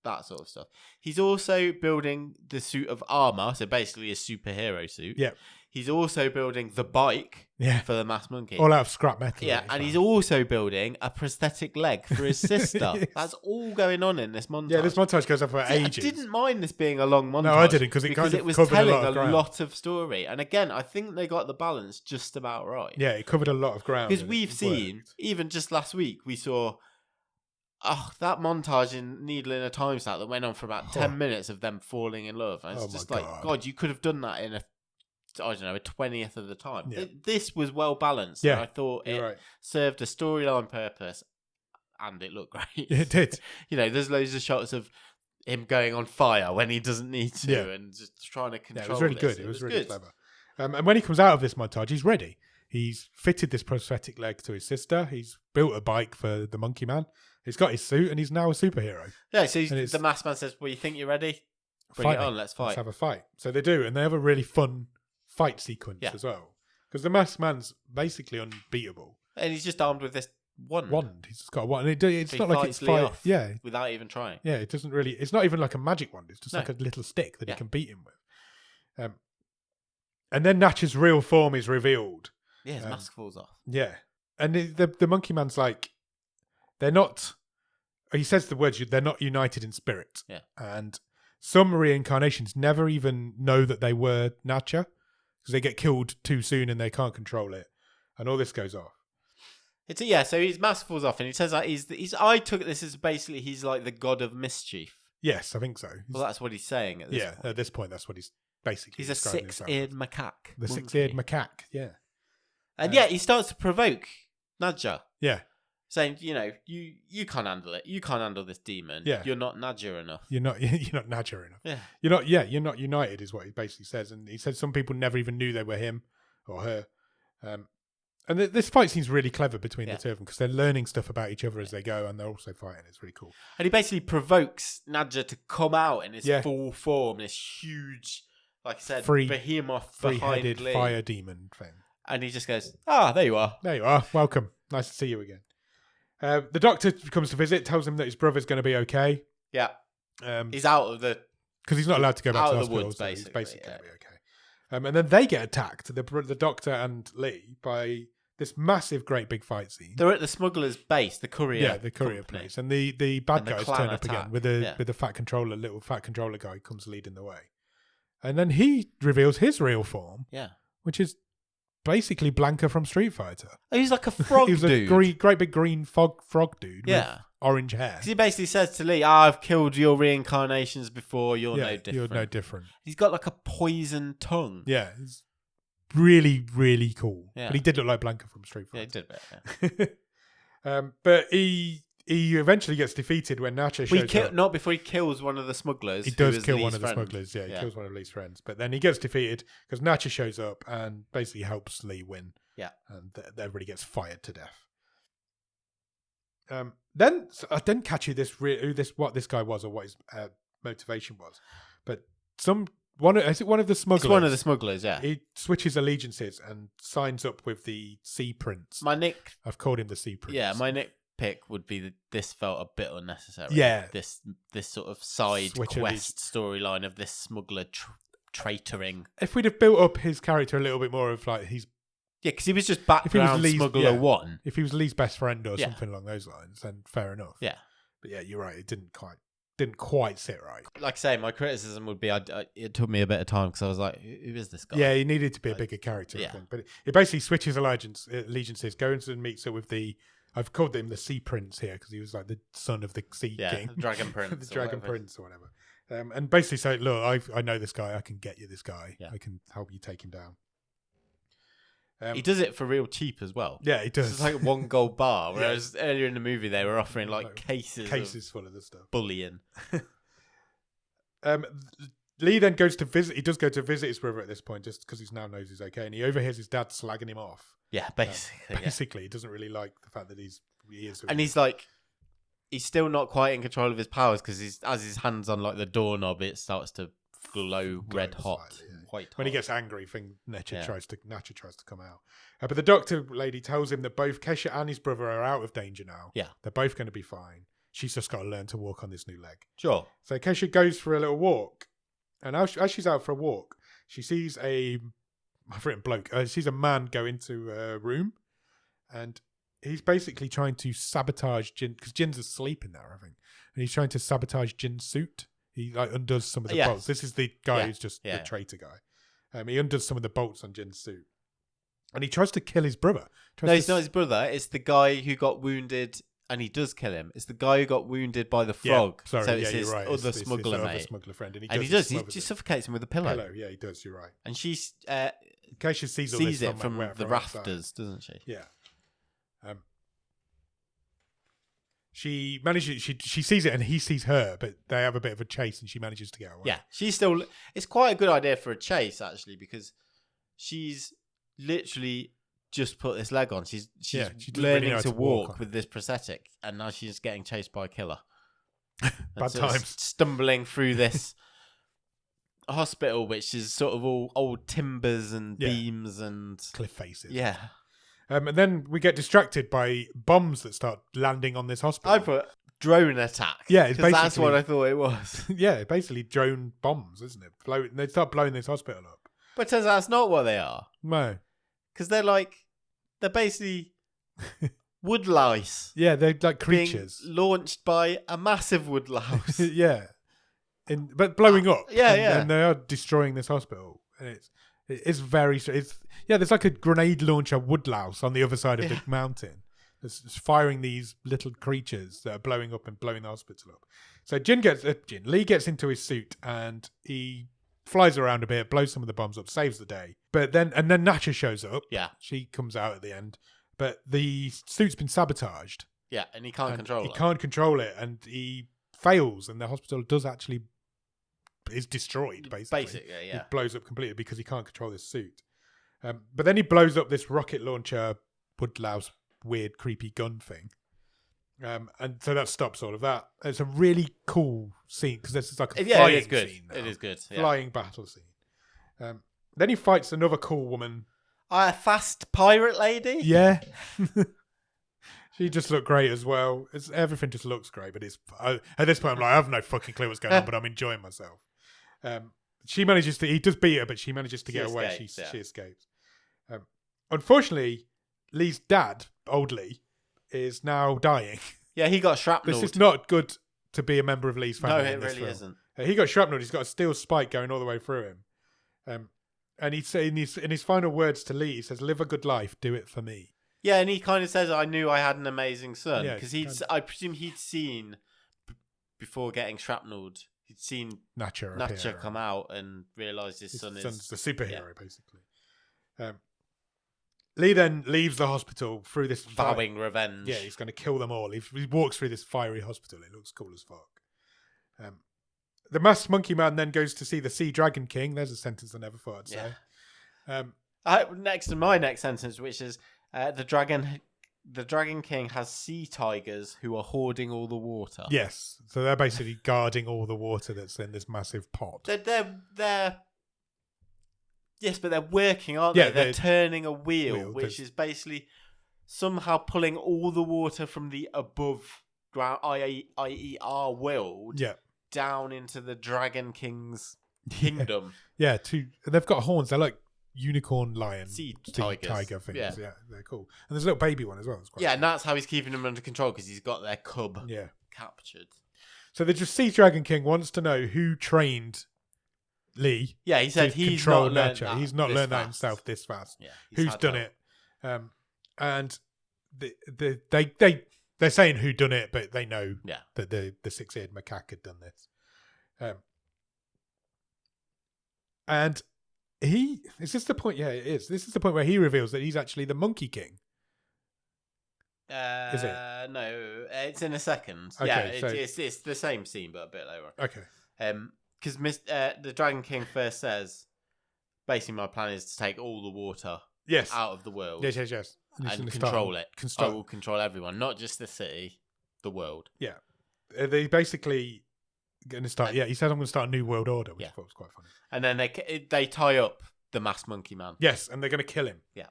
that sort of stuff. He's also building the suit of armor, so basically a superhero suit. Yeah. He's also building the bike for the masked monkey. All out of scrap metal. Yeah, and he's also building a prosthetic leg for his sister. Yes. That's all going on in this montage. Yeah, this montage goes on for ages. I didn't mind this being a long montage. No, I didn't, because it was telling a lot of story. And again, I think they got the balance just about right. Yeah, it covered a lot of ground. Because we've seen, even just last week, we saw that montage in Needle in a Time Slot that went on for about 10 minutes of them falling in love. And it's just God, you could have done that in a 20th of the time. Yeah. This was well balanced. Yeah, and I thought it served a storyline purpose, and it looked great. It did. There's loads of shots of him going on fire when he doesn't need to, and just trying to control. Yeah, it was really this. good. It was really clever. And when he comes out of this montage, he's ready. He's fitted this prosthetic leg to his sister. He's built a bike for the monkey man. He's got his suit, and he's now a superhero. Yeah. So the masked man says, "Well, you think you're ready? Bring it on. Let's fight. Let's have a fight." So they do, and they have a really fun fight sequence as well, because the masked man's basically unbeatable, and he's just armed with this wand. He's just got a wand, and it's not like it's fight without even trying. Yeah, it doesn't really, it's not even like a magic wand. It's just like a little stick that he can beat him with. And then Nacha's real form is revealed. Yeah, his mask falls off. Yeah, and the monkey man's like, they're not, he says the words, they're not united in spirit. Yeah. And some reincarnations never even know that they were Nacha, because they get killed too soon and they can't control it, and all this goes off. So his mask falls off, and he says that he's. I took this as basically he's like the god of mischief. Yes, I think so. Well, that's what he's saying at this point. At this point, that's what he's basically. He's a six-eared macaque. The six-eared macaque, yeah. And he starts to provoke Nezha. Yeah. Saying, you can't handle it. You can't handle this demon. Yeah. You're not Nezha enough. You're not Nezha enough. Yeah. You're not united is what he basically says. And he says some people never even knew they were him or her. And this fight seems really clever between the two of them because they're learning stuff about each other as they go, and they're also fighting. It's really cool. And he basically provokes Nezha to come out in his full form, this huge, like I said, behemoth, three-headed fire demon thing. And he just goes, there you are. There you are. Welcome. Nice to see you again. The doctor comes to visit, tells him that his brother's going to be okay. Yeah. He's out of the... Because he's not allowed to go back to the hospital. Woods, basically, he's basically going to be okay. And then they get attacked, the doctor and Lee, by this massive, great big fight scene. They're at the smuggler's base, the courier. Yeah, the courier company. place. And the bad And the guys clan turn up attack. again with the little fat controller guy comes leading the way. And then he reveals his real form. Yeah. Which is basically Blanca from Street Fighter. He's like a frog dude. He was a great big green frog dude with orange hair. Because he basically says to Lee, I've killed your reincarnations before, you're no different. You're no different. He's got like a poison tongue. Yeah, it's really, really cool. Yeah. But he did look like Blanca from Street Fighter. Yeah, he did a bit, but he eventually gets defeated when Nacho shows up. Not before he kills one of the smugglers. He does kill one of the smugglers, he kills one of Lee's friends. But then he gets defeated because Nacho shows up and basically helps Lee win. Yeah. And everybody gets fired to death. Then I didn't catch what this guy was or what his motivation was. But one of the smugglers. It's one of the smugglers, yeah. He switches allegiances and signs up with the Sea Prince. I've called him the Sea Prince. Yeah, my nitpick would be that this felt a bit unnecessary. Yeah. This sort of side quest storyline of this smuggler traitoring. If we'd have built up his character a little bit more of like he's... Yeah, because he was just background smuggler one. If he was Lee's best friend or something along those lines, then fair enough. Yeah. But yeah, you're right. It didn't quite sit right. Like I say, my criticism would be it took me a bit of time because I was like, who is this guy? Yeah, he needed to be a bigger character, I think. But it basically switches allegiances, goes and meets up with I've called him the Sea Prince here because he was like the son of the Sea King. The Dragon Prince. The Dragon Prince or whatever. And basically say, look, I know this guy. I can get you this guy. Yeah. I can help you take him down. He does it for real cheap as well. Yeah, he does. It's like one gold bar, whereas earlier in the movie they were offering like cases full of the stuff. Bullion. Lee then goes to visit. He does go to visit his brother at this point, just because he now knows he's okay, and he overhears his dad slagging him off. Yeah, basically. Basically, he doesn't really like the fact that he is. And he's like, he's still not quite in control of his powers because as his hands on like the doorknob, it starts to glow red hot. Slightly, White when hot. he gets angry, Nacho tries to come out. But the doctor lady tells him that both Kesha and his brother are out of danger now. Yeah. They're both going to be fine. She's just got to learn to walk on this new leg. Sure. So Kesha goes for a little walk. And as she's out for a walk, she sees I've written bloke. Sees a man go into a room. And he's basically trying to sabotage Jin, because Jin's asleep in there, I think. And he's trying to sabotage Jin's suit. He like undoes some of the bolts. This is the guy who's just the traitor guy. He undoes some of the bolts on Jin's suit. And he tries to kill his brother. No, it's not his brother. It's the guy who got wounded, and he does kill him. It's the guy who got wounded by the frog. Yeah, sorry, so it's his you're right. other smuggler mate. Other smuggler friend. And he just suffocates him with a pillow. Yeah, he does. You're right. And she Kesha sees it from the rafters, doesn't she? Yeah. She manages. She sees it, and he sees her, but they have a bit of a chase, and she manages to get away. Yeah, she's still. It's quite a good idea for a chase, actually, because she's literally just put this leg on. She's learning really to walk with this prosthetic, and now she's getting chased by a killer. Bad times. Stumbling through this hospital, which is sort of all old timbers and beams and cliff faces. Yeah. And then we get distracted by bombs that start landing on this hospital. I put drone attack. Yeah, it's basically, that's what I thought it was. Yeah, basically drone bombs, isn't it? They start blowing this hospital up. But it turns out that's not what they are. No. Because they're basically wood lice. Yeah, they're like creatures. Being launched by a massive wood louse. Yeah. But blowing up. Yeah. And they are destroying this hospital. And it's very... there's like a grenade launcher woodlouse on the other side of the mountain It's firing these little creatures that are blowing up and blowing the hospital up. So Lee gets into his suit and he flies around a bit, blows some of the bombs up, saves the day. But then Nacha shows up. Yeah. She comes out at the end. But the suit's been sabotaged. Yeah, and he can't control it. He can't control it, and he fails, and the hospital is destroyed, basically. Basically, yeah. It blows up completely because he can't control this suit. But then he blows up this rocket launcher, Woodlouse, weird, creepy gun thing. And so that stops all of that. It's a really cool scene because this is like a flying scene now. It is good. Yeah. Flying battle scene. Then he fights another cool woman. A fast pirate lady? Yeah. She just looked great as well. Everything just looks great, but at this point I'm like, I have no fucking clue what's going on, but I'm enjoying myself. He does beat her, but she manages to get away. She escapes. Unfortunately, Lee's dad, old Lee, is now dying. Yeah, he got shrapnel. This is not good to be a member of Lee's family. No, it really isn't. He got shrapnel. He's got a steel spike going all the way through him. And he'd say in his final words to Lee, he says, "Live a good life. Do it for me." Yeah, and he kind of says, "I knew I had an amazing son," Yeah, because I presume he'd seen before getting shrapnelled. He'd seen Nacha come out and realised his son's the superhero, basically. Lee then leaves the hospital through this vowing revenge. Yeah, he's going to kill them all. He walks through this fiery hospital. It looks cool as fuck. The masked monkey man then goes to see the Sea Dragon King. There's a sentence I never thought I'd say. Next to my next sentence, which is the Dragon King has sea tigers who are hoarding all the water. Yes, so they're basically guarding all the water that's in this massive pot. They're yes, but they're working, aren't they? They're turning a wheel, which is basically somehow pulling all the water from the above ground, i.e. our world, down into the Dragon King's kingdom. Yeah, they've got horns. They're like unicorn lion sea tiger things. Yeah, they're cool. And there's a little baby one as well. Yeah, and that's how he's keeping them under control because he's got their cub captured. So the Sea Dragon King wants to know who trained Lee. Yeah, he said he's not learned that. He's not learned that himself this fast. Yeah, who's done it? And they're saying who done it, but they know that the six-eared macaque had done this. And is this the point? Yeah, it is. This is the point where he reveals that he's actually the Monkey King. Is it? No, it's in a second. Okay, it's the same scene, but a bit lower. Okay. Because the Dragon King first says, basically, my plan is to take all the water out of the world. Yes. And control it. I will control everyone, not just the city, the world. Yeah. They basically going to start. He said, I'm going to start a new world order, which I thought was quite funny. And then they tie up the masked monkey man. Yes, and they're going to kill him. Yeah.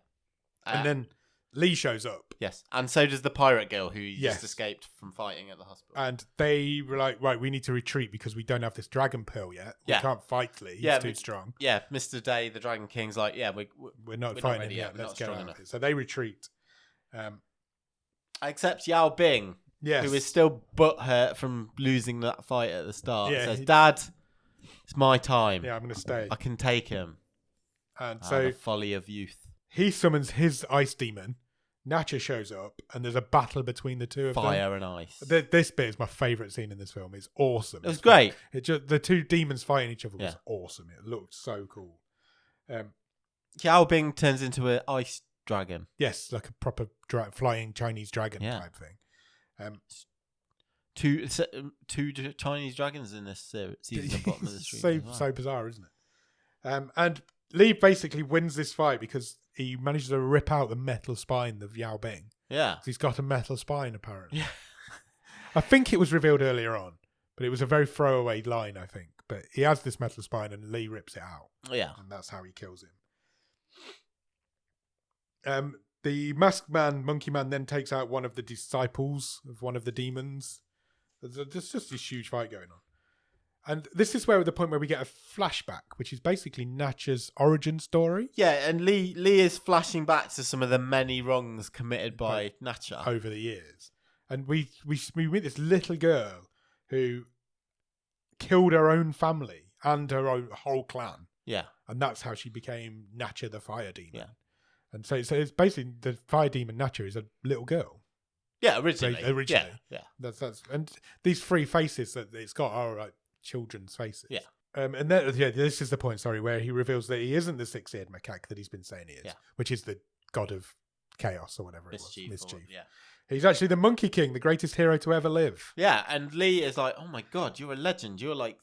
And then Lee shows up. Yes, and so does the pirate girl who just escaped from fighting at the hospital. And they were like, right, we need to retreat because we don't have this dragon pearl yet. We can't fight Lee. He's too strong. Yeah, Mr. Day, the Dragon King's like, we're not fighting him yet. Let's get out of it. So they retreat. Except Yao Bing, who is still butthurt from losing that fight at the start, says, Dad, it's my time. Yeah, I'm going to stay. I can take him. And so the folly of youth. He summons his ice demon. Nacha shows up, and there's a battle between the two of them. Fire and ice. This bit is my favourite scene in this film. It's awesome. It was great. The two demons fighting each other was awesome. It looked so cool. Yao Bing turns into an ice dragon. Yes, like a proper flying Chinese dragon type thing. Two Chinese dragons in this season of Bottom of the Street. So bizarre, isn't it? And Lee basically wins this fight because he manages to rip out the metal spine of Yao Bing. Yeah. He's got a metal spine, apparently. Yeah. I think it was revealed earlier on, but it was a very throwaway line, I think. But he has this metal spine and Lee rips it out. Yeah. And that's how he kills him. The masked man, monkey man, then takes out one of the disciples of one of the demons. There's just this huge fight going on. And this is where the point where we get a flashback, which is basically Nacha's origin story. Yeah, and Lee is flashing back to some of the many wrongs committed by Nacha over the years. And we meet this little girl who killed her own family and her own whole clan. Yeah. And that's how she became Nacha the fire demon. Yeah. And so it's basically the fire demon Nacha is a little girl. Yeah, originally. Yeah. That's and these three faces that it's got are like children's faces. Yeah. And then, this is the point. Sorry, where he reveals that he isn't the six-eared macaque that he's been saying he is, which is the god of chaos or whatever Mischief. it was. Mischief. Yeah. He's actually the Monkey King, the greatest hero to ever live. Yeah, and Lee is like, oh my god, you're a legend. You're like,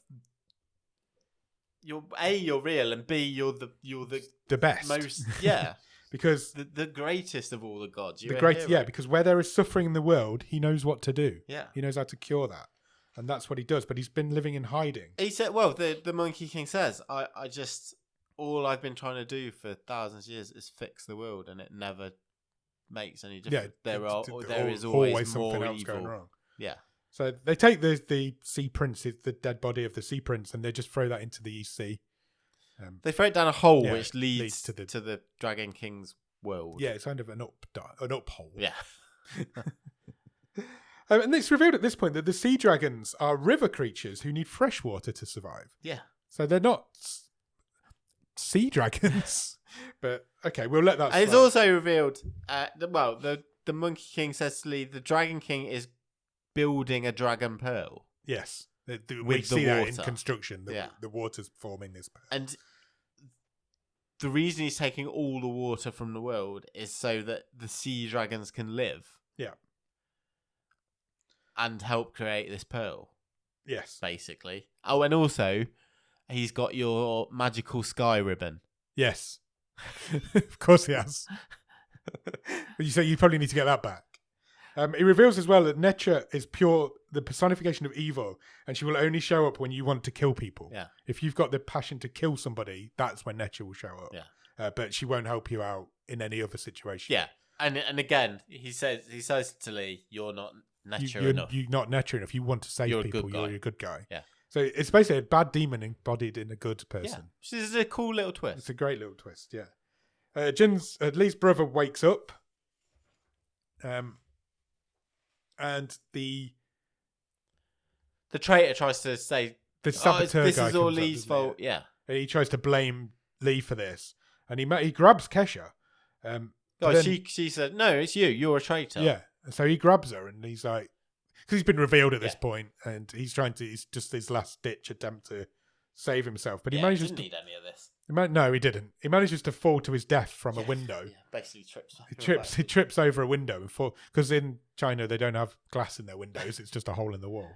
you're real, and B, you're the best, most, yeah, because the greatest of all the gods. You're because where there is suffering in the world, he knows what to do. Yeah, he knows how to cure that, and that's what he does. But he's been living in hiding. He said, well, the Monkey King says, I just all I've been trying to do for thousands of years is fix the world, and it never makes any difference. Yeah, there is always something more else evil going wrong. Yeah. So they take the sea prince, the dead body of the sea prince, and they just throw that into the East Sea. They throw it down a hole which leads to the Dragon King's world. Yeah, it's kind of an up hole. Yeah. And it's revealed at this point that the sea dragons are river creatures who need fresh water to survive. Yeah. So they're not sea dragons. But okay, we'll let that slide. It's also revealed, the Monkey King says to Lee, the Dragon King is building a dragon pearl. Yes. We see that in construction. The water's forming this pearl. And the reason he's taking all the water from the world is so that the sea dragons can live. Yeah. And help create this pearl. Yes. Basically. Oh, and also, he's got your magical sky ribbon. Yes. Of course he has. You say you probably need to get that back. It reveals as well that Nezha is the personification of evil, and she will only show up when you want to kill people. Yeah. If you've got the passion to kill somebody, that's when Nezha will show up. Yeah. But she won't help you out in any other situation. Yeah. And again, he says to Lee, you're not Nezha enough. You're not Nezha enough. You want to save people. You're a good guy. Yeah. So it's basically a bad demon embodied in a good person. Yeah. Which is a cool little twist. It's a great little twist, yeah. Lee's brother wakes up. And the traitor tries to say the saboteur this guy is all comes up, Lee's fault. He? Yeah, and he tries to blame Lee for this, and he grabs Kesha. She said, "No, it's you. You're a traitor." Yeah, so he grabs her, and he's like, because he's been revealed at this point, and he's just his last ditch attempt to save himself, but he manages didn't to need any of this. No, he didn't. He manages to fall to his death from a window. Yeah, basically trips. He trips over a window and fall, because in China they don't have glass in their windows; it's just a hole in the wall.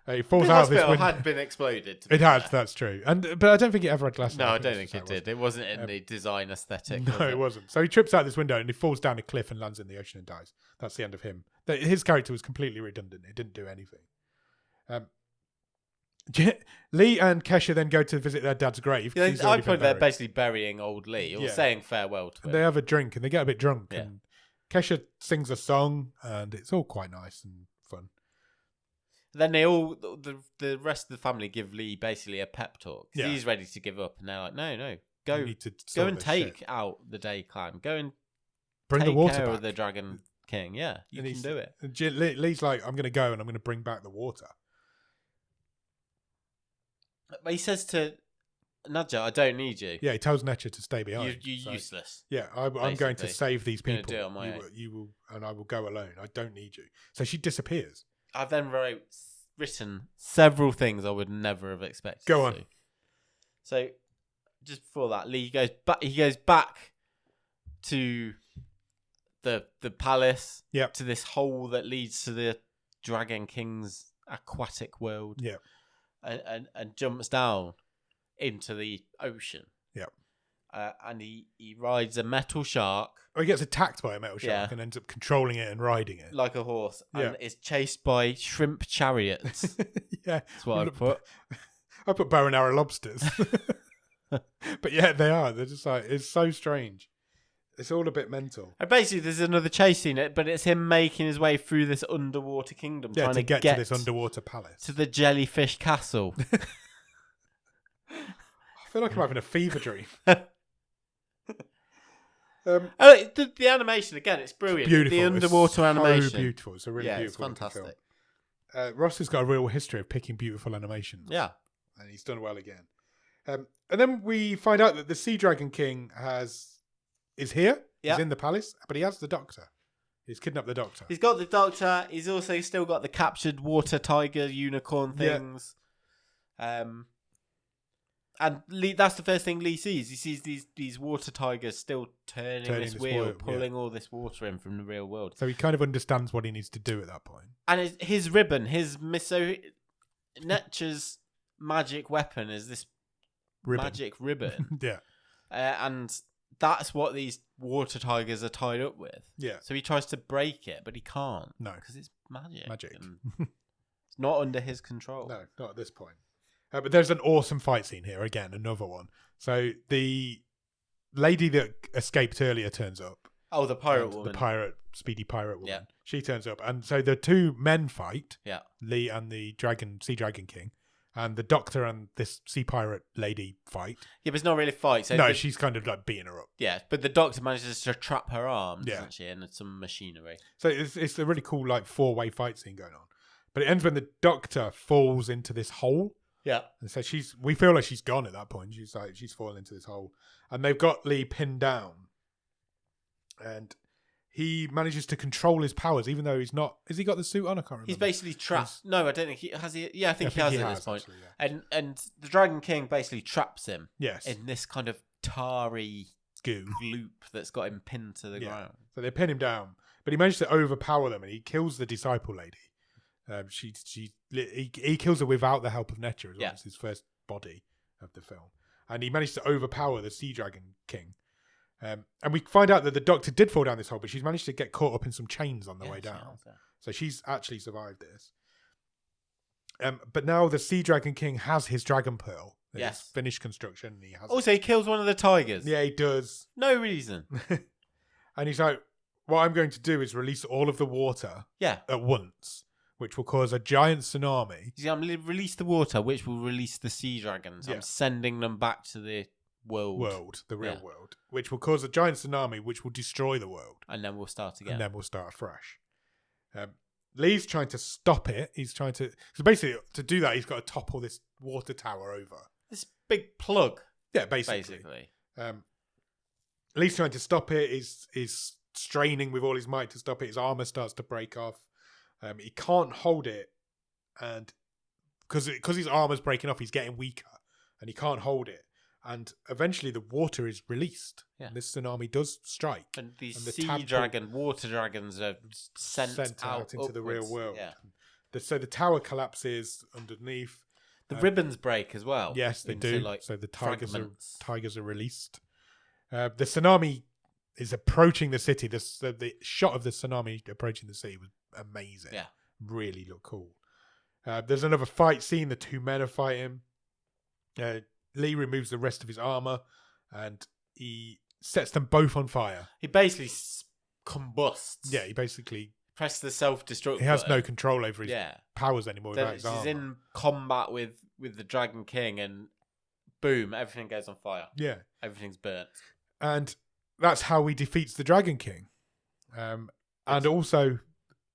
He falls out of this window. Had been exploded. It had. That's true. But I don't think it ever had glass. No, I don't think it did. It wasn't in the design aesthetic. No, it wasn't. So he trips out this window and he falls down a cliff and lands in the ocean and dies. That's the end of him. His character was completely redundant. He didn't do anything. Lee and Kesha then go to visit their dad's grave. Yeah, I put they're basically burying old Lee or saying farewell to him. They have a drink and they get a bit drunk. Yeah. And Kesha sings a song and it's all quite nice and fun. Then the rest of the family give Lee basically a pep talk. Yeah. He's ready to give up and they're like, no, go and take out the Day Clan. Go and bring the water back. Of the Dragon King. Yeah, you can do it. Lee's like, I'm going to go and I'm going to bring back the water. But he says to Nezha, I don't need you. Yeah, he tells Nezha to stay behind. You're useless. Yeah, I'm going to save these people. Do it on my own. You will, and I will go alone. I don't need you. So she disappears. I've then written several things I would never have expected. Go on. So, just before that, Lee goes back. He goes back to the palace. Yep. To this hole that leads to the Dragon King's aquatic world. Yeah. And jumps down into the ocean. Yep. And he rides a metal shark. Or he gets attacked by a metal shark and ends up controlling it and riding it. Like a horse. And is chased by shrimp chariots. Yeah. That's what I put. I put bow and arrow lobsters. But yeah, they are. They're just like, it's so strange. It's all a bit mental. And basically, there's another chase scene, but it's him making his way through this underwater kingdom. Yeah, trying to get to this underwater palace. To the jellyfish castle. I feel like I'm having a fever dream. The animation, again, it's brilliant. It's beautiful. The underwater animation. So beautiful. It's a really beautiful it's fantastic. Film. Ross has got a real history of picking beautiful animations. Yeah. And he's done well again. And then we find out that the Sea Dragon King is here. He's in the palace, but he has the doctor. He's kidnapped the doctor. He's got the doctor. He's also still got the captured water tiger unicorn things. And Lee, that's the first thing Lee sees. He sees these water tigers still turning this wheel, pulling all this water in from the real world. So he kind of understands what he needs to do at that point. And his ribbon, Necha's magic weapon is this magic ribbon. Yeah. And that's what these water tigers are tied up with. Yeah. So he tries to break it, but he can't. No. Because it's magic. And it's not under his control. No, not at this point. But there's an awesome fight scene here. Again, another one. So the lady that escaped earlier turns up. Oh, the pirate woman. The speedy pirate woman. Yeah. She turns up. And so the two men fight. Yeah. Lee and the sea dragon king. And the doctor and this sea pirate lady fight. Yeah, but it's not really a fight. So no, she's kind of like beating her up. Yeah, but the doctor manages to trap her arms, doesn't she, in some machinery. So it's a really cool like 4-way fight scene going on. But it ends when the doctor falls into this hole. Yeah. And so we feel like she's gone at that point. She's fallen into this hole. And they've got Lee pinned down. And he manages to control his powers, even though he's not. Has he got the suit on? I can't remember. He's basically trapped. No, I don't think he has. Yeah, I think he has at this point. Actually, yeah. And the Dragon King basically traps him. Yes. In this kind of tarry goo loop that's got him pinned to the ground. So they pin him down, but he manages to overpower them, and he kills the disciple lady. He kills her without the help of Necha as well. It's his first body of the film, and he managed to overpower the Sea Dragon King. And we find out that the doctor did fall down this hole, but she's managed to get caught up in some chains on the way down. So she's actually survived this. But now the Sea Dragon King has his dragon pearl. It's finished construction. He kills one of the tigers. Yeah, he does. No reason. And he's like, what I'm going to do is release all of the water at once, which will cause a giant tsunami. I'm going to release the water, which will release the sea dragons. I'm sending them back to the the real world, which will cause a giant tsunami, which will destroy the world. And then we'll start again. And then we'll start afresh. Lee's trying to stop it. He's trying to... So basically, to do that, he's got to topple this water tower over. This big plug. Yeah, basically. Lee's trying to stop it. He's straining with all his might to stop it. His armor starts to break off. He can't hold it. And because his armor's breaking off, he's getting weaker. And he can't hold it. And eventually the water is released. Yeah. And this tsunami does strike. And these water dragons are sent out into the real world. Yeah. So the tower collapses underneath. The ribbons break as well. Yes, they do. So the tigers are released. The tsunami is approaching the city. The shot of the tsunami approaching the city was amazing. Yeah. Really looked cool. There's another fight scene. The two men are fighting. Lee removes the rest of his armor and he sets them both on fire. He basically combusts. Yeah, he basically presses the self-destruct. He has no control over his powers anymore without his armor. He's in combat with the Dragon King and boom, everything goes on fire. Yeah. Everything's burnt. And that's how he defeats the Dragon King. And also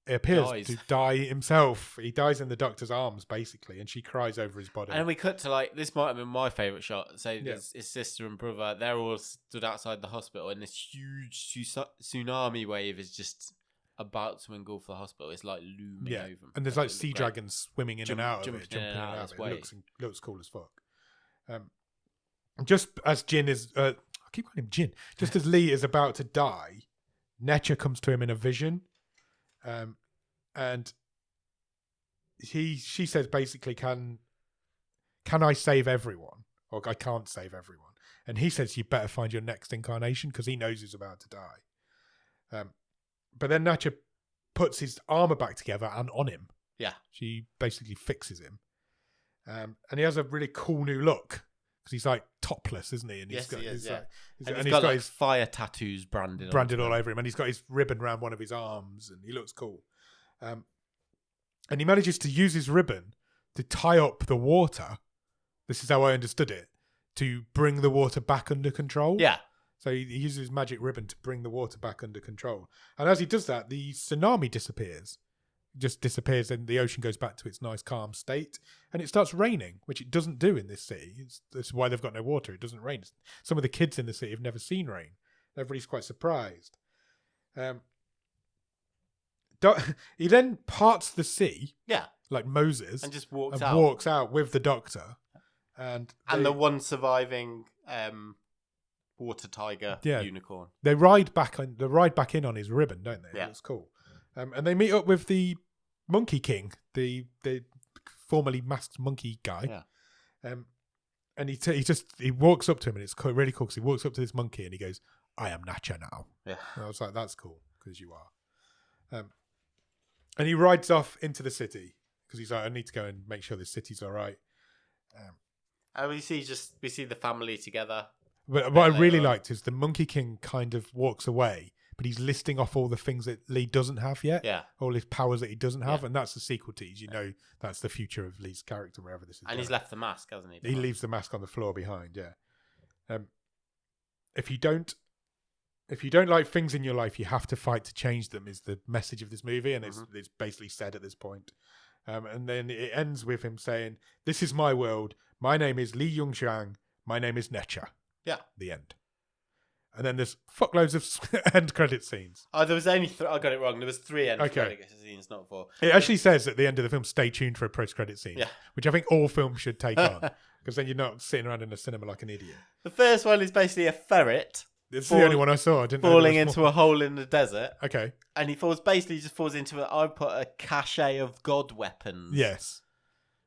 it appears to die himself. He dies in the doctor's arms, basically, and she cries over his body. And then we cut to this might have been my favourite shot. So his sister and brother, they're all stood outside the hospital, and this huge tsunami wave is just about to engulf the hospital. It's like looming over them. And there's sea dragons swimming in and out of it, jumping in and out of it. Looks cool as fuck. Just as Jin is, I keep calling him Jin. Just as Lee is about to die, Necha comes to him in a vision. And she says basically, can I save everyone? Or I can't save everyone. And he says, you better find your next incarnation, because he knows he's about to die. But then Necha puts his armor back together and on him. Yeah. She basically fixes him. And he has a really cool new look. Because he's like topless, isn't he? And he's got his fire tattoos branded all over him, and he's got his ribbon around one of his arms, and he looks cool. And he manages to use his ribbon to tie up the water. This is how I understood it, to bring the water back under control. Yeah. So he uses his magic ribbon to bring the water back under control. And as he does that, the tsunami disappears. Just disappears and the ocean goes back to its nice calm state, and it starts raining, which it doesn't do in this city. That's why they've got no water. It doesn't rain. Some of the kids in the city have never seen rain. Everybody's quite surprised. he then parts the sea Yeah. like Moses And just walks and out. walks out with the Doctor. And the one surviving water tiger unicorn. They ride back in on his ribbon, don't they? Yeah. It's cool. And they meet up with the Monkey King, the formerly masked monkey guy. Yeah. And he walks up to him, and it's really cool because he walks up to this monkey and he goes, "I am Nacha now." Yeah. And I was like, "That's cool because you are." And he rides off into the city because he's like, "I need to go and make sure this city's all right." And we see the family together. But what I really liked is the Monkey King kind of walks away, but he's listing off all the things that Lee doesn't have yet. Yeah. All his powers that he doesn't have, and that's the sequel tease. You know, that's the future of Lee's character, wherever this is. And he's left the mask, hasn't he? He leaves the mask on the floor behind. Yeah. If you don't like things in your life, you have to fight to change them. Is the message of this movie, and it's basically said at this point. And then it ends with him saying, "This is my world. My name is Lee Yongxiang. My name is Necha." Yeah. The end. And then there's fuckloads of end credit scenes. Oh, there was only I got it wrong. There was 3 end credit scenes, not 4. It actually says at the end of the film, "Stay tuned for a post-credit scene," which I think all films should take on, because then you're not sitting around in a cinema like an idiot. The first one is basically a ferret. It's the only one I saw. I didn't falling know into a hole in the desert. Okay. And he falls into I put a cache of god weapons. Yes.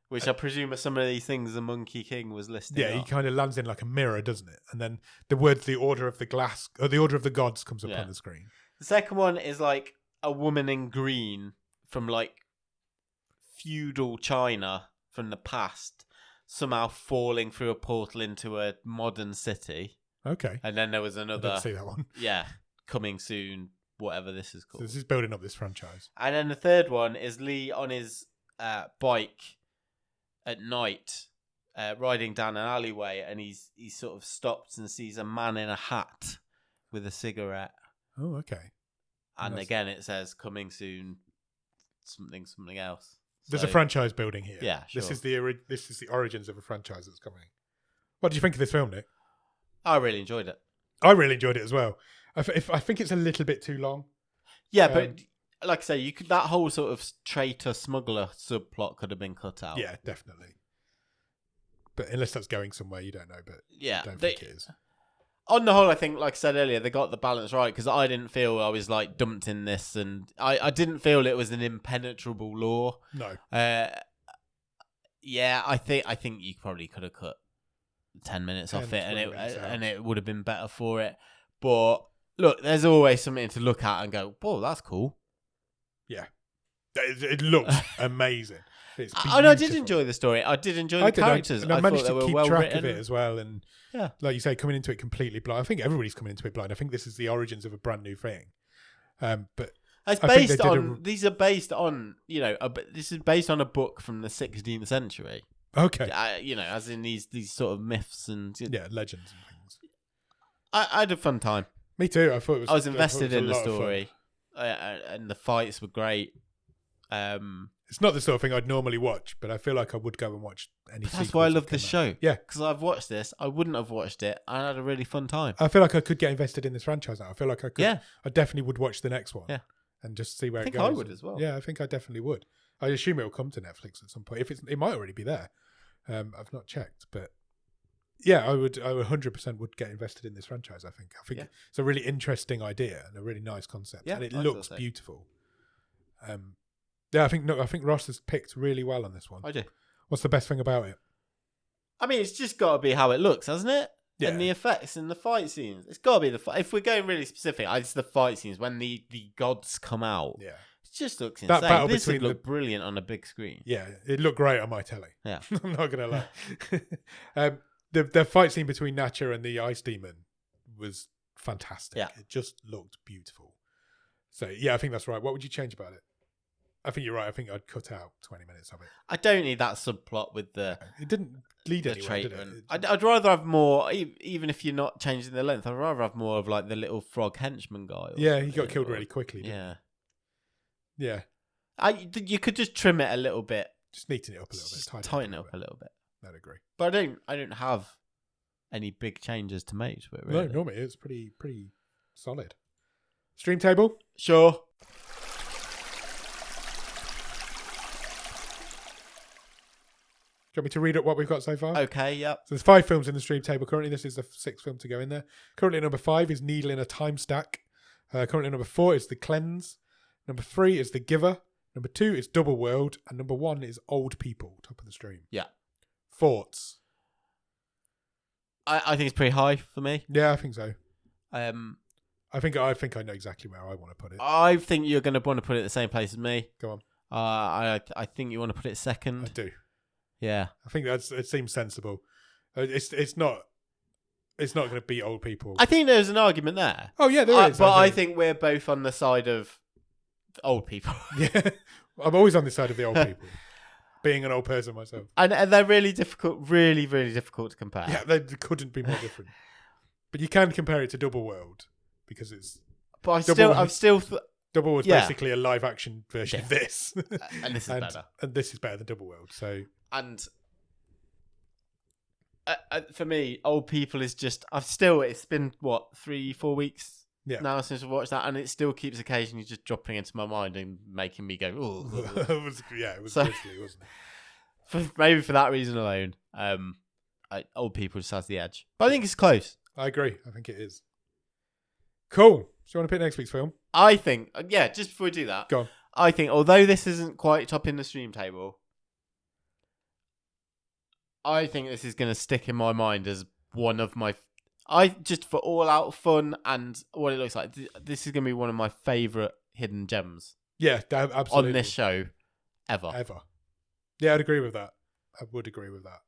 Which I presume are some of these things the Monkey King was listing. Yeah, he kind of lands in like a mirror, doesn't it? And then the words "the order of the glass" or "the order of the gods" comes up on the screen. The second one is like a woman in green from like feudal China from the past, somehow falling through a portal into a modern city. Okay. And then there was another. I didn't see that one. Yeah, coming soon, whatever this is called. So this is building up this franchise. And then the third one is Lee on his bike at night, riding down an alleyway, and he sort of stops and sees a man in a hat with a cigarette. Oh, okay. And again, it says "coming soon," something else. There's a franchise building here. Yeah, sure. This is the origins of a franchise that's coming. What did you think of this film, Nick? I really enjoyed it. I really enjoyed it as well. I think it's a little bit too long. Yeah, but like I say, that whole sort of traitor smuggler subplot could have been cut out. Yeah, definitely. But unless that's going somewhere, you don't know. But yeah, I don't think it is. On the whole, I think, like I said earlier, they got the balance right, because I didn't feel I was like dumped in this, and I didn't feel it was an impenetrable law. No. Yeah, I think you probably could have cut 10 minutes off it, and it would have been better for it. But look, there's always something to look at and go, "Whoa, that's cool." Yeah, it looks amazing. It's and I did enjoy the story. I did enjoy the characters. I managed to keep track written of it as well. And like you say, coming into it completely blind. I think everybody's coming into it blind. I think this is the origins of a brand new thing. But it's based on. These are based on. This is based on a book from the 16th century. Okay. As in these sort of myths and legends and things. I had a fun time. Me too. I thought it was. I was invested in the story, and the fights were great. It's not the sort of thing I'd normally watch, but I feel like I would go and watch any. That's why I love this show. Yeah, because I've watched this. I wouldn't have watched it. I had a really fun time. I feel like I could get invested in this franchise now. I feel like I could. Yeah. I definitely would watch the next one. Yeah. And just see where it goes. I think I would as well. Yeah, I think I definitely would. I assume it will come to Netflix at some point. It might already be there. I've not checked, but yeah, I would 100% would get invested in this franchise. I think it's a really interesting idea and a really nice concept, and it looks beautiful. Yeah, I think Ross has picked really well on this one. I do. What's the best thing about it? I mean, it's just got to be how it looks, hasn't it? Yeah. And the effects and the fight scenes. It's got to be if we're going really specific, it's the fight scenes when the gods come out. Yeah. It just looks That insane. battle This would between look brilliant on a big screen. Yeah, it looked great on my telly. Yeah. I'm not going to lie. The fight scene between Nacha and the Ice Demon was fantastic. Yeah. It just looked beautiful. So, yeah, I think that's right. What would you change about it? I think you're right. I think I'd cut out 20 minutes of it. I don't need that subplot with the... It didn't lead anywhere, did it? I'd rather have more, even if you're not changing the length, I'd rather have more of like the little frog henchman guy. Yeah, he got killed really quickly, didn't he? Yeah. You could just trim it a little bit. Just neaten it up a little bit. Tighten it up a little bit. I'd agree. But I don't have any big changes to make to it, really. No, normally it's pretty solid. Stream table? Sure. you want me to read up what we've got so far? Okay, yep. So there's 5 films in the stream table currently. This is the 6th film to go in there. Currently number 5 is Needle in a Time Stack. Currently number 4 is The Cleanse. Number 3 is The Giver. Number 2 is Double World. And number 1 is Old People, top of the stream. Yeah. Thoughts? I think it's pretty high for me. Yeah, I think so. I think I know exactly where I want to put it. I think you're going to want to put it in the same place as me. Go on. I think you want to put it second. I do. Yeah. I think it seems sensible. It's not going to beat Old People. I think there's an argument there. Oh yeah, there is. But I think we're both on the side of old people. Yeah, I'm always on the side of the old people. Being an old person myself, and they're really difficult, really difficult to compare. Yeah, they couldn't be more different. But you can compare it to Double World because it's. But Double World's basically a live action version of this, and this is better. And this is better than Double World. So for me, Old People is just. It's been what 3-4 weeks now since I've watched that, and it still keeps occasionally just dropping into my mind and making me go, oh. It was grisly, wasn't it? Maybe for that reason alone, Old People just has the edge. But I think it's close. I agree. I think it is. Cool. Do you want to pick next week's film? I think, just before we do that, go on. I think, although this isn't quite top in the stream table, I think this is going to stick in my mind as one of my. Just for all out fun and what it looks like, this is going to be one of my favourite hidden gems. Yeah, absolutely. On this show, ever. Yeah, I'd agree with that. I would agree with that.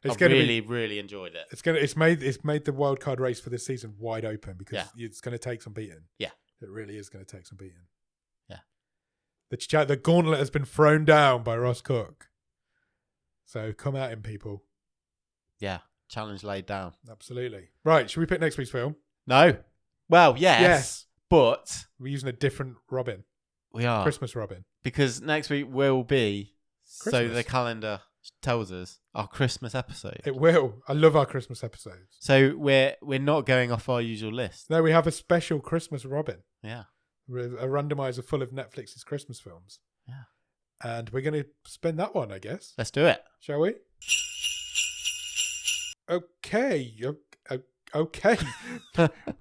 I've really enjoyed it. It's made the wildcard race for this season wide open because it's going to take some beating. Yeah, it really is going to take some beating. Yeah, the gauntlet has been thrown down by Ross Cook. So come at him, people. Yeah. Challenge laid down. Absolutely. Right, should we pick next week's film? No. Well, yes. But we're using a different Robin. We are. Christmas Robin. Because next week will be, Christmas. so the calendar tells us, our Christmas episode. It will. I love our Christmas episodes. So we're not going off our usual list. No, we have a special Christmas Robin. Yeah. A randomizer full of Netflix's Christmas films. Yeah. And we're going to spin that one, I guess. Let's do it. Shall we? Okay.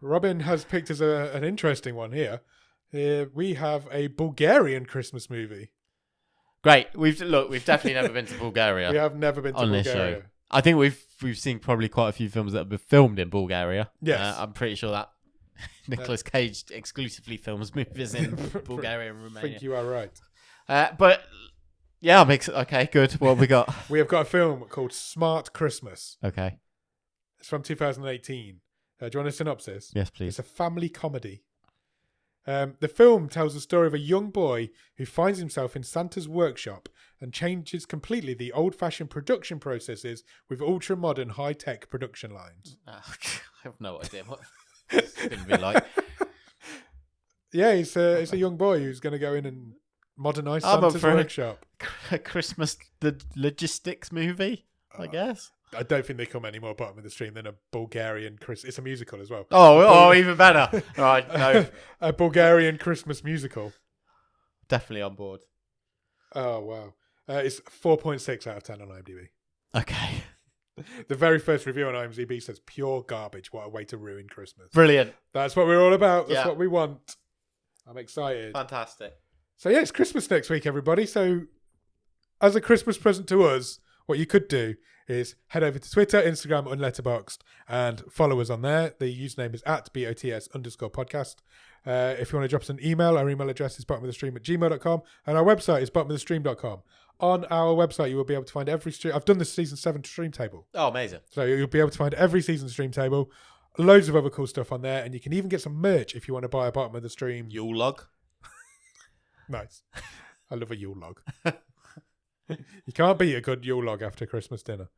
Robin has picked us an interesting one here. We have a Bulgarian Christmas movie. Great. We've definitely never been to Bulgaria. We have never been to on Bulgaria. This show. I think we've seen probably quite a few films that have been filmed in Bulgaria. Yes. I'm pretty sure that Nicolas Cage exclusively films movies in Bulgaria and Romania. I think you are right. But yeah, okay, good. What have we got? We have got a film called Smart Christmas. Okay. It's from 2018. Do you want a synopsis? Yes, please. It's a family comedy. The film tells the story of a young boy who finds himself in Santa's workshop and changes completely the old-fashioned production processes with ultra-modern, high-tech production lines. I have no idea what it's going to be like. Yeah, it's a young boy who's going to go in and modernise Santa's workshop. A Christmas logistics movie, I guess. I don't think they come any more bottom of the stream than a Bulgarian Christmas. It's a musical as well. Oh, even better. All right, no. A Bulgarian Christmas musical. Definitely on board. Oh, wow. It's 4.6 out of 10 on IMDb. Okay. The very first review on IMDb says, pure garbage. What a way to ruin Christmas. Brilliant. That's what we're all about. That's what we want. I'm excited. Fantastic. So yeah, it's Christmas next week, everybody. So as a Christmas present to us, what you could do is head over to Twitter, Instagram, and Letterboxd and follow us on there. The username is @BOTS_podcast. If you want to drop us an email, our email address is bottomofthestream@gmail.com and our website is bottomofthestream.com. On our website, you will be able to find every stream. I've done the season 7 stream table. Oh, amazing. So you'll be able to find every season stream table, loads of other cool stuff on there, and you can even get some merch if you want to buy a Bottom of the Stream Yule log. Nice. I love a Yule log. You can't beat a good Yule log after Christmas dinner.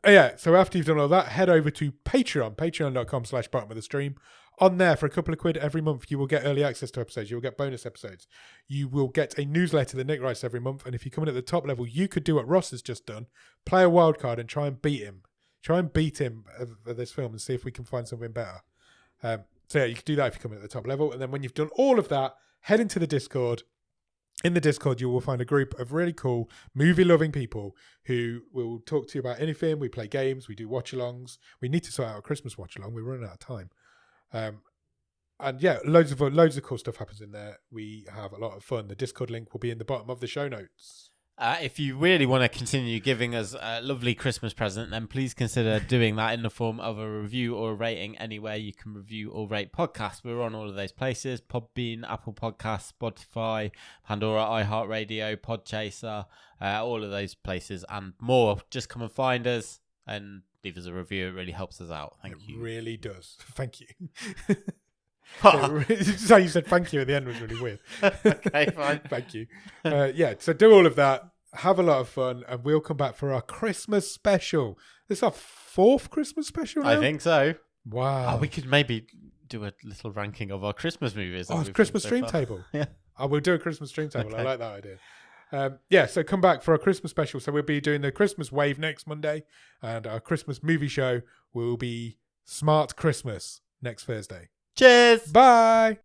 Yeah, so after you've done all that, head over to Patreon, patreon.com/bottom of the stream. On there, for a couple of quid every month, you will get early access to episodes. You will get bonus episodes. You will get a newsletter that Nick writes every month. And if you come in at the top level, you could do what Ross has just done. Play a wild card and try and beat him. Try and beat him at this film and see if we can find something better. So yeah, you can do that if you come in at the top level. And then when you've done all of that, head into the Discord. In the Discord, you will find a group of really cool movie-loving people who will talk to you about anything. We play games, we do watch-alongs. We need to sort out a Christmas watch-along. We're running out of time. And yeah, loads of cool stuff happens in there. We have a lot of fun. The Discord link will be in the bottom of the show notes. If you really want to continue giving us a lovely Christmas present, then please consider doing that in the form of a review or a rating anywhere you can review or rate podcasts. We're on all of those places: Podbean, Apple Podcasts, Spotify, Pandora, iHeartRadio, Podchaser, all of those places and more. Just come and find us and leave us a review. It really helps us out. Thank you. It really does. Thank you. So you said thank you at the end was really weird. Okay, fine. Thank you. Yeah, so do all of that. Have a lot of fun, and we'll come back for our Christmas special. This is our 4th Christmas special now? I think so. Wow. We could maybe do a little ranking of our Christmas movies. Oh, Christmas stream table. Yeah. I will do a Christmas stream table. Okay. I like that idea. Yeah, so come back for our Christmas special. So we'll be doing the Christmas wave next Monday, and our Christmas movie show will be Smart Christmas next Thursday. Cheers. Bye.